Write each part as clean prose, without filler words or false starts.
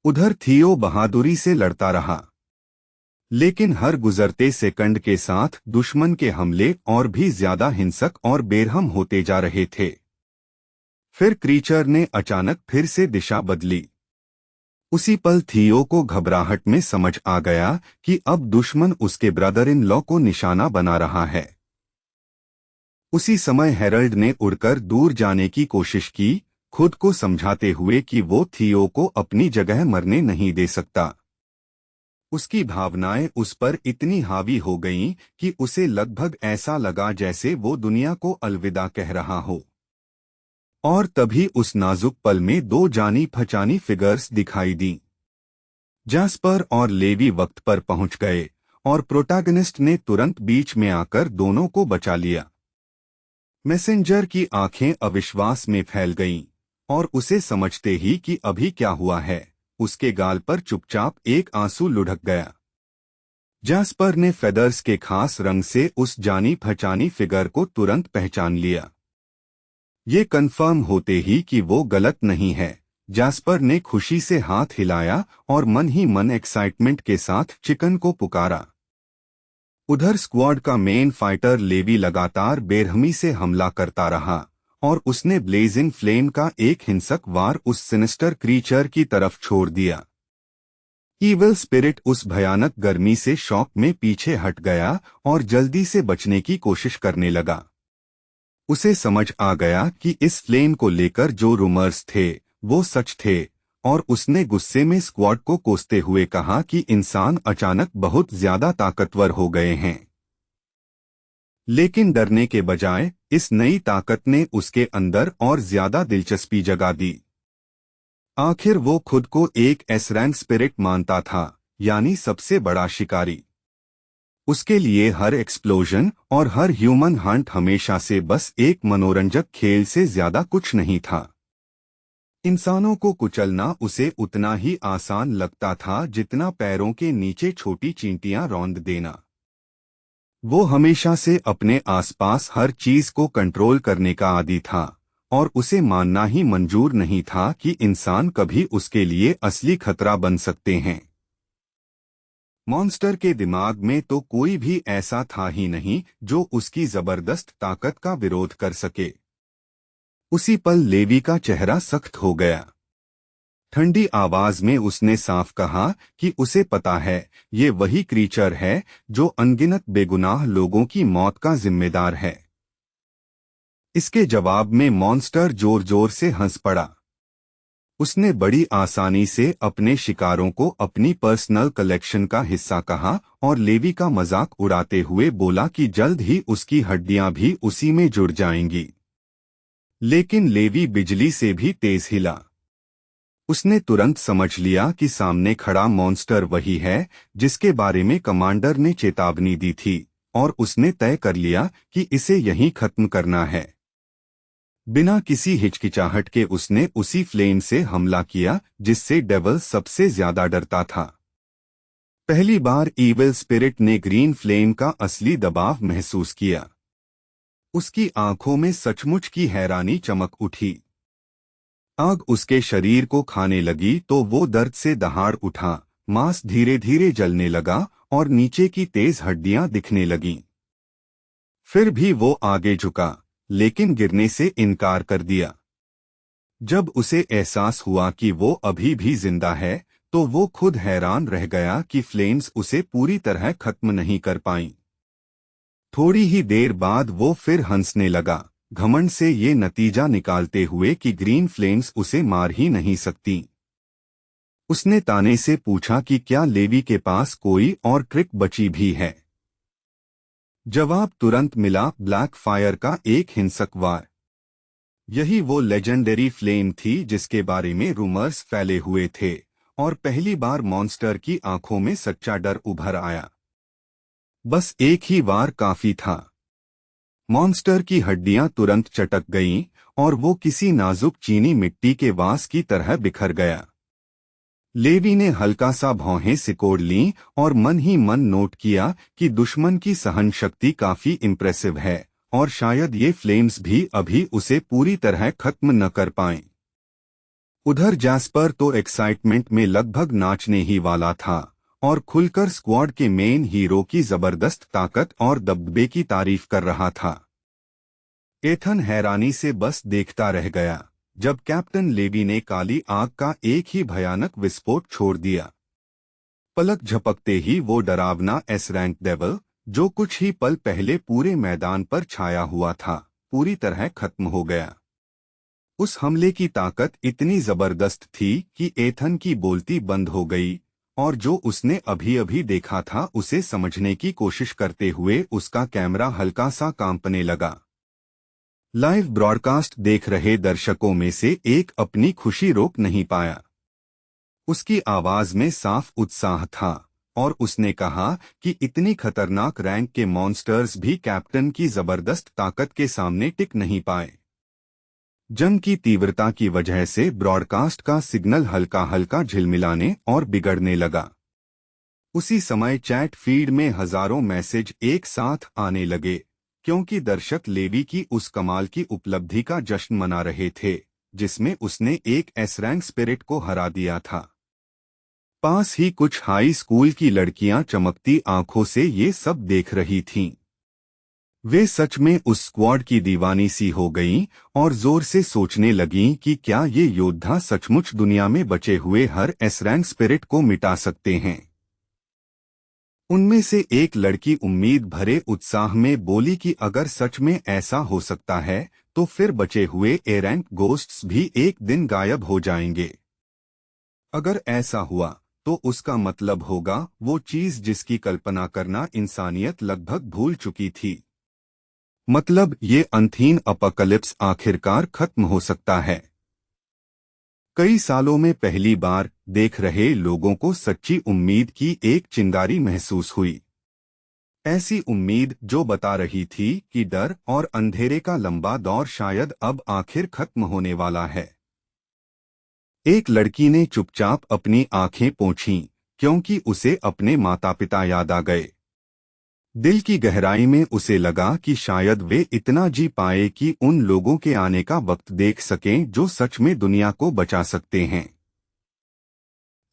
उधर थियो बहादुरी से लड़ता रहा, लेकिन हर गुजरते सेकंड के साथ दुश्मन के हमले और भी ज्यादा हिंसक और बेरहम होते जा रहे थे। फिर क्रीचर ने अचानक फिर से दिशा बदली। उसी पल थियो को घबराहट में समझ आ गया कि अब दुश्मन उसके ब्रदर इन लॉ को निशाना बना रहा है। उसी समय हेरल्ड ने उड़कर दूर जाने की कोशिश की, खुद को समझाते हुए कि वो थियो को अपनी जगह मरने नहीं दे सकता। उसकी भावनाएं उस पर इतनी हावी हो गईं कि उसे लगभग ऐसा लगा जैसे वो दुनिया को अलविदा कह रहा हो। और तभी उस नाजुक पल में दो जानी पहचानी फिगर्स दिखाई दी। जैस्पर और लेवी वक्त पर पहुंच गए और प्रोटैगनिस्ट ने तुरंत बीच में आकर दोनों को बचा लिया। मैसेंजर की आंखें अविश्वास में फैल गईं और उसे समझते ही कि अभी क्या हुआ है, उसके गाल पर चुपचाप एक आंसू लुढ़क गया। जैस्पर ने फेदर्स के खास रंग से उस जानी पहचानी फिगर को तुरंत पहचान लिया। ये कन्फर्म होते ही कि वो गलत नहीं है, जैस्पर ने खुशी से हाथ हिलाया और मन ही मन एक्साइटमेंट के साथ चिकन को पुकारा। उधर स्क्वाड का मेन फाइटर लेवी लगातार बेरहमी से हमला करता रहा और उसने ब्लेजिंग फ्लेम का एक हिंसक वार उस सिनिस्टर क्रीचर की तरफ छोड़ दिया। ईविल स्पिरिट उस भयानक गर्मी से शॉक में पीछे हट गया और जल्दी से बचने की कोशिश करने लगा। उसे समझ आ गया कि इस फ्लेम को लेकर जो रूमर्स थे वो सच थे और उसने गुस्से में स्क्वाड को कोसते हुए कहा कि इंसान अचानक बहुत ज्यादा ताकतवर हो गए हैं। लेकिन डरने के बजाय इस नई ताकत ने उसके अंदर और ज्यादा दिलचस्पी जगा दी। आखिर वो खुद को एक एस रैंक स्पिरिट मानता था, यानी सबसे बड़ा शिकारी। उसके लिए हर एक्सप्लोजन और हर ह्यूमन हंट हमेशा से बस एक मनोरंजक खेल से ज्यादा कुछ नहीं था। इंसानों को कुचलना उसे उतना ही आसान लगता था जितना पैरों के नीचे छोटी चींटियां रौंद देना। वो हमेशा से अपने आसपास हर चीज को कंट्रोल करने का आदी था और उसे मानना ही मंजूर नहीं था कि इंसान कभी उसके लिए असली खतरा बन सकते हैं। मॉन्स्टर के दिमाग में तो कोई भी ऐसा था ही नहीं जो उसकी जबरदस्त ताकत का विरोध कर सके। उसी पल लेवी का चेहरा सख्त हो गया। ठंडी आवाज में उसने साफ कहा कि उसे पता है ये वही क्रीचर है जो अनगिनत बेगुनाह लोगों की मौत का जिम्मेदार है। इसके जवाब में मॉन्स्टर जोर जोर से हंस पड़ा। उसने बड़ी आसानी से अपने शिकारों को अपनी पर्सनल कलेक्शन का हिस्सा कहा और लेवी का मजाक उड़ाते हुए बोला कि जल्द ही उसकी हड्डियां भी उसी में जुड़ जाएंगी। लेकिन लेवी बिजली से भी तेज हिला। उसने तुरंत समझ लिया कि सामने खड़ा मॉन्स्टर वही है जिसके बारे में कमांडर ने चेतावनी दी थी और उसने तय कर लिया कि इसे यहीं खत्म करना है। बिना किसी हिचकिचाहट के उसने उसी फ्लेम से हमला किया जिससे डेविल सबसे ज्यादा डरता था। पहली बार ईविल स्पिरिट ने ग्रीन फ्लेम का असली दबाव महसूस किया। उसकी आंखों में सचमुच की हैरानी चमक उठी। आग उसके शरीर को खाने लगी तो वो दर्द से दहाड़ उठा, मांस धीरे धीरे जलने लगा और नीचे की तेज हड्डियां दिखने लगीं। फिर भी वो आगे झुका, लेकिन गिरने से इनकार कर दिया। जब उसे एहसास हुआ कि वो अभी भी जिंदा है तो वो खुद हैरान रह गया कि फ्लेम्स उसे पूरी तरह खत्म नहीं कर पाईं। थोड़ी ही देर बाद वो फिर हंसने लगा, घमंड से ये नतीजा निकालते हुए कि ग्रीन फ्लेम्स उसे मार ही नहीं सकती। उसने ताने से पूछा कि क्या लेवी के पास कोई और ट्रिक बची भी है। जवाब तुरंत मिला, ब्लैक फायर का एक हिंसक वार। यही वो लेजेंडरी फ्लेम थी जिसके बारे में रूमर्स फैले हुए थे और पहली बार मॉन्स्टर की आंखों में सच्चा डर उभर आया। बस एक ही वार काफी था। मॉन्स्टर की हड्डियां तुरंत चटक गईं और वो किसी नाजुक चीनी मिट्टी के वास की तरह बिखर गया। लेवी ने हल्का सा भौहें सिकोड़ लीं और मन ही मन नोट किया कि दुश्मन की सहन शक्ति काफी इम्प्रेसिव है और शायद ये फ्लेम्स भी अभी उसे पूरी तरह खत्म न कर पाएं। उधर जैस्पर तो एक्साइटमेंट में लगभग नाचने ही वाला था और खुलकर स्क्वाड के मेन हीरो की जबरदस्त ताकत और दबदबे की तारीफ कर रहा था। एथन हैरानी से बस देखता रह गया जब कैप्टन लेवी ने काली आग का एक ही भयानक विस्फोट छोड़ दिया। पलक झपकते ही वो डरावना एस रैंक डेविल, जो कुछ ही पल पहले पूरे मैदान पर छाया हुआ था, पूरी तरह खत्म हो गया। उस हमले की ताकत इतनी जबरदस्त थी कि एथन की बोलती बंद हो गई और जो उसने अभी अभी देखा था उसे समझने की कोशिश करते हुए उसका कैमरा हल्का सा कांपने लगा। लाइव ब्रॉडकास्ट देख रहे दर्शकों में से एक अपनी खुशी रोक नहीं पाया। उसकी आवाज में साफ उत्साह था और उसने कहा कि इतनी खतरनाक रैंक के मॉन्स्टर्स भी कैप्टन की जबरदस्त ताकत के सामने टिक नहीं पाए। जंग की तीव्रता की वजह से ब्रॉडकास्ट का सिग्नल हल्का हल्का झिलमिलाने और बिगड़ने लगा। उसी समय चैट फीड में हजारों मैसेज एक साथ आने लगे क्योंकि दर्शक लेवी की उस कमाल की उपलब्धि का जश्न मना रहे थे जिसमें उसने एक एस रैंक स्पिरिट को हरा दिया था। पास ही कुछ हाई स्कूल की लड़कियां चमकती आंखों से ये सब देख रही थीं। वे सच में उस स्क्वाड की दीवानी सी हो गईं और जोर से सोचने लगीं कि क्या ये योद्धा सचमुच दुनिया में बचे हुए हर एस रैंक स्पिरिट को मिटा सकते हैं। उनमें से एक लड़की उम्मीद भरे उत्साह में बोली कि अगर सच में ऐसा हो सकता है तो फिर बचे हुए ए रैंक गोस्ट्स भी एक दिन गायब हो जाएंगे। अगर ऐसा हुआ तो उसका मतलब होगा वो चीज जिसकी कल्पना करना इंसानियत लगभग भूल चुकी थी। मतलब ये अनथीन अपकलिप्स आखिरकार खत्म हो सकता है। कई सालों में पहली बार देख रहे लोगों को सच्ची उम्मीद की एक चिंगारी महसूस हुई। ऐसी उम्मीद जो बता रही थी कि डर और अंधेरे का लंबा दौर शायद अब आखिर खत्म होने वाला है। एक लड़की ने चुपचाप अपनी आंखें पोंछीं क्योंकि उसे अपने माता पिता याद आ गए। दिल की गहराई में उसे लगा कि शायद वे इतना जी पाए कि उन लोगों के आने का वक्त देख सकें जो सच में दुनिया को बचा सकते हैं।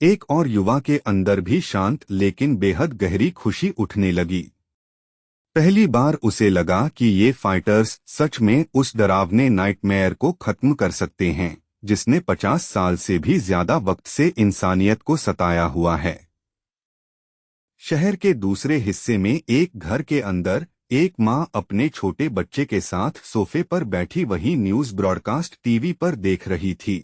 एक और युवा के अंदर भी शांत लेकिन बेहद गहरी खुशी उठने लगी। पहली बार उसे लगा कि ये फाइटर्स सच में उस डरावने नाइटमेयर को खत्म कर सकते हैं जिसने 50 साल से भी ज्यादा वक्त से इंसानियत को सताया हुआ है। शहर के दूसरे हिस्से में एक घर के अंदर एक मां अपने छोटे बच्चे के साथ सोफे पर बैठी वही न्यूज ब्रॉडकास्ट टीवी पर देख रही थी।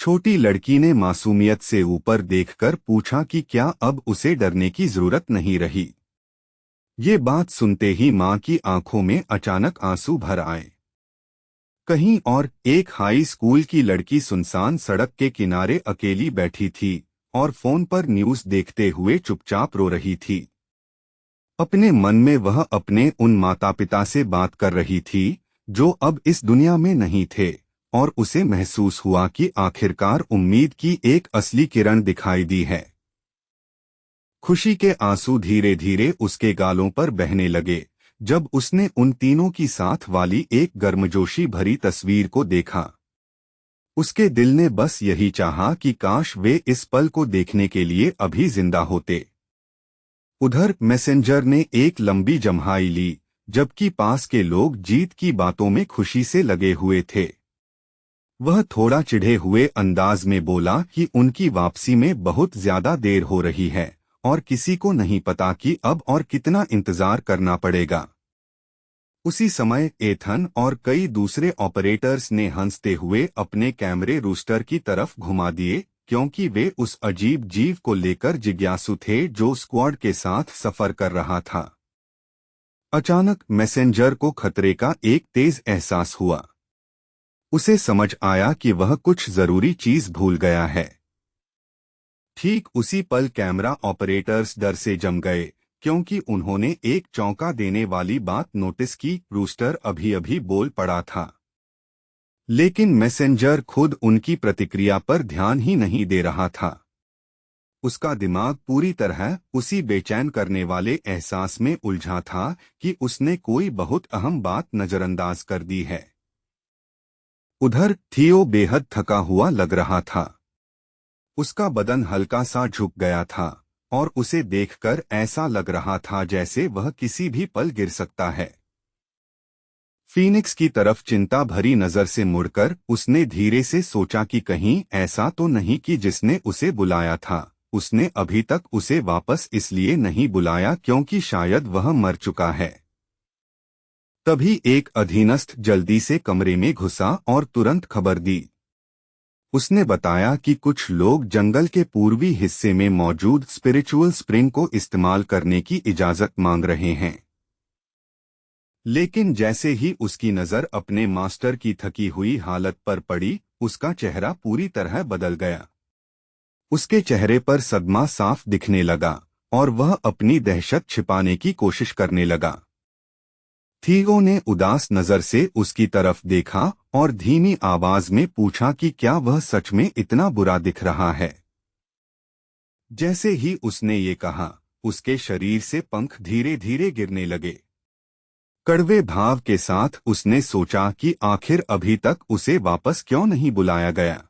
छोटी लड़की ने मासूमियत से ऊपर देखकर पूछा कि क्या अब उसे डरने की जरूरत नहीं रही। ये बात सुनते ही मां की आंखों में अचानक आंसू भर आए। कहीं और एक हाई स्कूल की लड़की सुनसान सड़क के किनारे अकेली बैठी थी और फोन पर न्यूज देखते हुए चुपचाप रो रही थी। अपने मन में वह अपने उन माता पिता से बात कर रही थी जो अब इस दुनिया में नहीं थे और उसे महसूस हुआ कि आखिरकार उम्मीद की एक असली किरण दिखाई दी है। खुशी के आंसू धीरे धीरे उसके गालों पर बहने लगे जब उसने उन तीनों की साथ वाली एक गर्मजोशी भरी तस्वीर को देखा। उसके दिल ने बस यही चाहा कि काश वे इस पल को देखने के लिए अभी जिंदा होते। उधर मैसेंजर ने एक लंबी जम्हाई ली जबकि पास के लोग जीत की बातों में खुशी से लगे हुए थे। वह थोड़ा चिढ़े हुए अंदाज में बोला कि उनकी वापसी में बहुत ज्यादा देर हो रही है और किसी को नहीं पता कि अब और कितना इंतजार करना पड़ेगा। उसी समय एथन और कई दूसरे ऑपरेटर्स ने हंसते हुए अपने कैमरे रूस्टर की तरफ घुमा दिए क्योंकि वे उस अजीब जीव को लेकर जिज्ञासु थे जो स्क्वाड के साथ सफर कर रहा था। अचानक मैसेंजर को खतरे का एक तेज एहसास हुआ। उसे समझ आया कि वह कुछ जरूरी चीज भूल गया है। ठीक उसी पल कैमरा ऑपरेटर्स डर से जम गए क्योंकि उन्होंने एक चौंका देने वाली बात नोटिस की। रूस्टर अभी अभी बोल पड़ा था लेकिन मैसेंजर खुद उनकी प्रतिक्रिया पर ध्यान ही नहीं दे रहा था। उसका दिमाग पूरी तरह उसी बेचैन करने वाले एहसास में उलझा था कि उसने कोई बहुत अहम बात नजरअंदाज कर दी है। उधर थियो बेहद थका हुआ लग रहा था। उसका बदन हल्का सा झुक गया था और उसे देखकर ऐसा लग रहा था जैसे वह किसी भी पल गिर सकता है। फीनिक्स की तरफ चिंता भरी नजर से मुड़कर उसने धीरे से सोचा कि कहीं ऐसा तो नहीं कि जिसने उसे बुलाया था उसने अभी तक उसे वापस इसलिए नहीं बुलाया क्योंकि शायद वह मर चुका है। तभी एक अधीनस्थ जल्दी से कमरे में घुसा और तुरंत खबर दी। उसने बताया कि कुछ लोग जंगल के पूर्वी हिस्से में मौजूद स्पिरिचुअल स्प्रिंग को इस्तेमाल करने की इजाजत मांग रहे हैं। लेकिन जैसे ही उसकी नजर अपने मास्टर की थकी हुई हालत पर पड़ी, उसका चेहरा पूरी तरह बदल गया। उसके चेहरे पर सदमा साफ दिखने लगा और वह अपनी दहशत छिपाने की कोशिश करने लगा। थियो ने उदास नजर से उसकी तरफ देखा और धीमी आवाज में पूछा कि क्या वह सच में इतना बुरा दिख रहा है। जैसे ही उसने ये कहा, उसके शरीर से पंख धीरे धीरे गिरने लगे। कड़वे भाव के साथ उसने सोचा कि आखिर अभी तक उसे वापस क्यों नहीं बुलाया गया।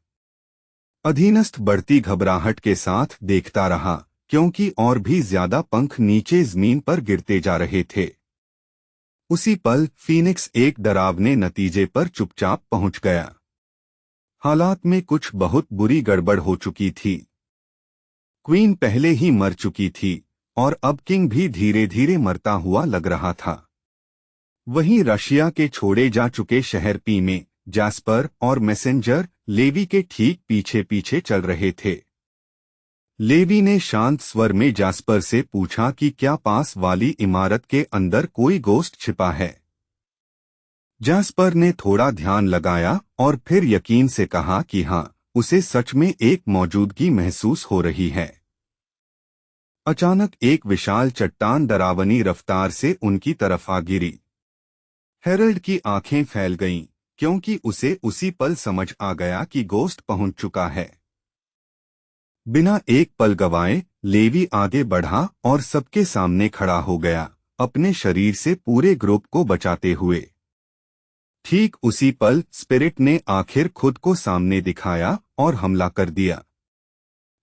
अधीनस्थ बढ़ती घबराहट के साथ देखता रहा क्योंकि और भी ज्यादा पंख नीचे जमीन पर गिरते जा रहे थे। उसी पल फीनिक्स एक डरावने नतीजे पर चुपचाप पहुंच गया। हालात में कुछ बहुत बुरी गड़बड़ हो चुकी थी। क्वीन पहले ही मर चुकी थी और अब किंग भी धीरे धीरे मरता हुआ लग रहा था। वहीं रशिया के छोड़े जा चुके शहर पी में जैस्पर और मैसेंजर लेवी के ठीक पीछे पीछे चल रहे थे। लेवी ने शांत स्वर में जैस्पर से पूछा कि क्या पास वाली इमारत के अंदर कोई गोश्त छिपा है। जैस्पर ने थोड़ा ध्यान लगाया और फिर यकीन से कहा कि हाँ, उसे सच में एक मौजूदगी महसूस हो रही है। अचानक एक विशाल चट्टान डरावनी रफ्तार से उनकी तरफ आ गिरी। हेरल्ड की आंखें फैल गईं क्योंकि उसे उसी पल समझ आ गया कि गोश्त पहुंच चुका है। बिना एक पल गवाए लेवी आगे बढ़ा और सबके सामने खड़ा हो गया, अपने शरीर से पूरे ग्रुप को बचाते हुए। ठीक उसी पल स्पिरिट ने आखिर खुद को सामने दिखाया और हमला कर दिया।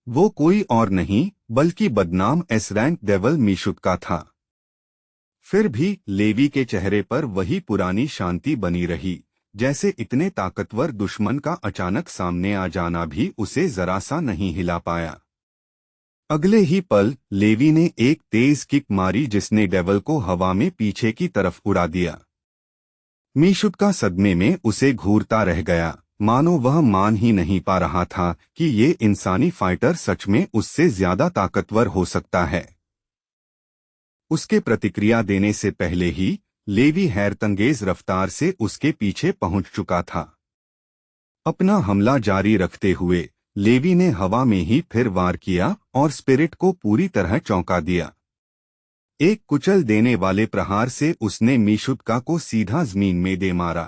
वो कोई और नहीं बल्कि बदनाम एस रैंक डेविल मीशुत था। फिर भी लेवी के चेहरे पर वही पुरानी शांति बनी रही, जैसे इतने ताकतवर दुश्मन का अचानक सामने आ जाना भी उसे जरा सा नहीं हिला पाया। अगले ही पल लेवी ने एक तेज किक मारी जिसने डेविल को हवा में पीछे की तरफ उड़ा दिया। मीशुत का सदमे में उसे घूरता रह गया, मानो वह मान ही नहीं पा रहा था कि ये इंसानी फाइटर सच में उससे ज्यादा ताकतवर हो सकता है। उसके प्रतिक्रिया देने से पहले ही लेवी हैरतंगेज रफ्तार से उसके पीछे पहुंच चुका था। अपना हमला जारी रखते हुए लेवी ने हवा में ही फिर वार किया और स्पिरिट को पूरी तरह चौंका दिया। एक कुचल देने वाले प्रहार से उसने मीशुतका को सीधा जमीन में दे मारा।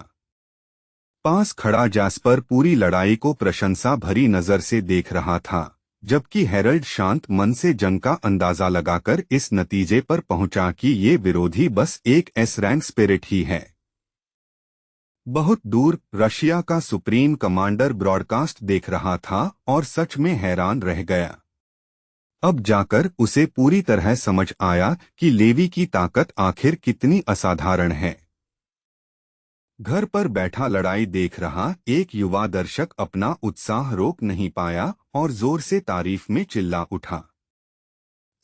पास खड़ा जैस्पर पूरी लड़ाई को प्रशंसा भरी नजर से देख रहा था, जबकि हेरल्ड शांत मन से जंग का अंदाजा लगाकर इस नतीजे पर पहुंचा कि ये विरोधी बस एक एस रैंक स्पिरिट ही है। बहुत दूर रशिया का सुप्रीम कमांडर ब्रॉडकास्ट देख रहा था और सच में हैरान रह गया। अब जाकर उसे पूरी तरह समझ आया कि लेवी की ताकत आखिर कितनी असाधारण है। घर पर बैठा लड़ाई देख रहा एक युवा दर्शक अपना उत्साह रोक नहीं पाया और जोर से तारीफ में चिल्ला उठा।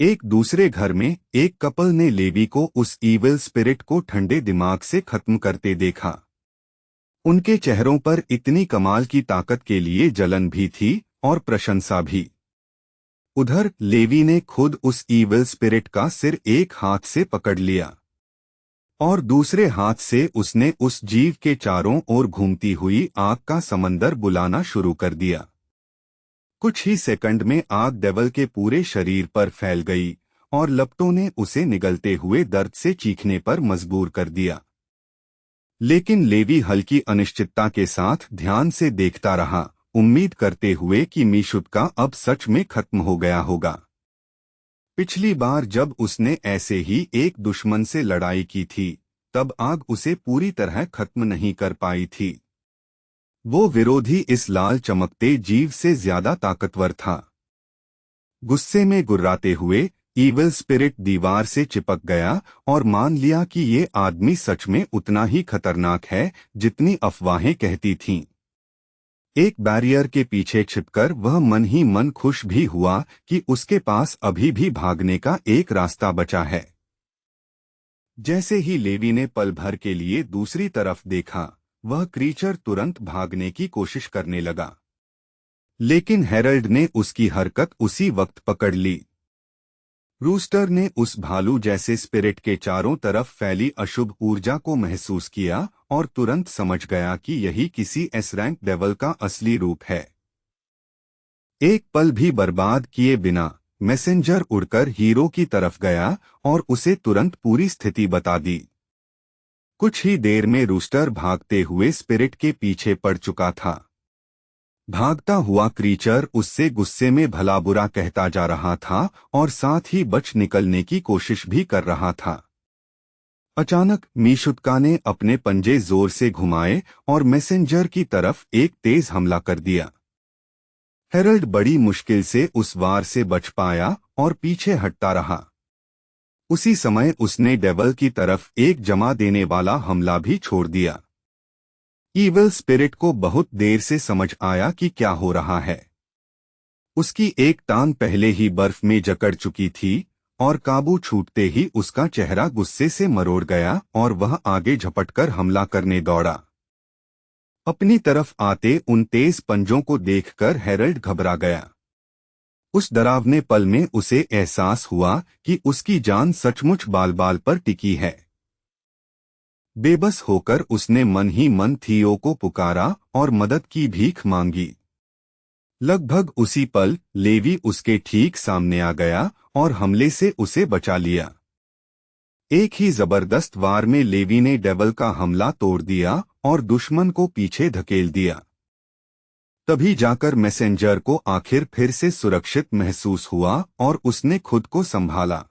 एक दूसरे घर में एक कपल ने लेवी को उस ईविल स्पिरिट को ठंडे दिमाग से खत्म करते देखा। उनके चेहरों पर इतनी कमाल की ताकत के लिए जलन भी थी और प्रशंसा भी। उधर लेवी ने खुद उस ईविल स्पिरिट का सिर एक हाथ से पकड़ लिया और दूसरे हाथ से उसने उस जीव के चारों ओर घूमती हुई आग का समंदर बुलाना शुरू कर दिया। कुछ ही सेकंड में आग डेविल के पूरे शरीर पर फैल गई और लपटों ने उसे निगलते हुए दर्द से चीखने पर मजबूर कर दिया। लेकिन लेवी हल्की अनिश्चितता के साथ ध्यान से देखता रहा, उम्मीद करते हुए कि मीशुतका अब सच में खत्म हो गया होगा। पिछली बार जब उसने ऐसे ही एक दुश्मन से लड़ाई की थी, तब आग उसे पूरी तरह खत्म नहीं कर पाई थी। वो विरोधी इस लाल चमकते जीव से ज्यादा ताकतवर था। गुस्से में गुर्राते हुए ईविल स्पिरिट दीवार से चिपक गया और मान लिया कि ये आदमी सच में उतना ही खतरनाक है जितनी अफवाहें कहती थीं। एक बैरियर के पीछे छिपकर वह मन ही मन खुश भी हुआ कि उसके पास अभी भी भागने का एक रास्ता बचा है। जैसे ही लेवी ने पल भर के लिए दूसरी तरफ देखा, वह क्रीचर तुरंत भागने की कोशिश करने लगा। लेकिन हेरल्ड ने उसकी हरकत उसी वक्त पकड़ ली। रूस्टर ने उस भालू जैसे स्पिरिट के चारों तरफ फैली अशुभ ऊर्जा को महसूस किया और तुरंत समझ गया कि यही किसी एस रैंक डेवल का असली रूप है। एक पल भी बर्बाद किए बिना मैसेंजर उड़कर हीरो की तरफ गया और उसे तुरंत पूरी स्थिति बता दी। कुछ ही देर में रूस्टर भागते हुए स्पिरिट के पीछे पड़ चुका था। भागता हुआ क्रीचर उससे गुस्से में भला बुरा कहता जा रहा था और साथ ही बच निकलने की कोशिश भी कर रहा था। अचानक मीशुतका ने अपने पंजे जोर से घुमाए और मैसेंजर की तरफ एक तेज हमला कर दिया। हेरल्ड बड़ी मुश्किल से उस वार से बच पाया और पीछे हटता रहा। उसी समय उसने डेवल की तरफ एक जमा देने वाला हमला भी छोड़ दिया। ईविल स्पिरिट को बहुत देर से समझ आया कि क्या हो रहा है। उसकी एक टांग पहले ही बर्फ में जकड़ चुकी थी और काबू छूटते ही उसका चेहरा गुस्से से मरोड़ गया और वह आगे झपटकर हमला करने दौड़ा। अपनी तरफ आते उन तेज पंजों को देखकर हेरल्ड घबरा गया। उस डरावने पल में उसे एहसास हुआ कि उसकी जान सचमुच बाल बाल पर टिकी है। बेबस होकर उसने मन ही मन थियो को पुकारा और मदद की भीख मांगी। लगभग उसी पल लेवी उसके ठीक सामने आ गया और हमले से उसे बचा लिया। एक ही जबरदस्त वार में लेवी ने डेवल का हमला तोड़ दिया और दुश्मन को पीछे धकेल दिया। तभी जाकर मैसेंजर को आखिर फिर से सुरक्षित महसूस हुआ और उसने खुद को संभाला।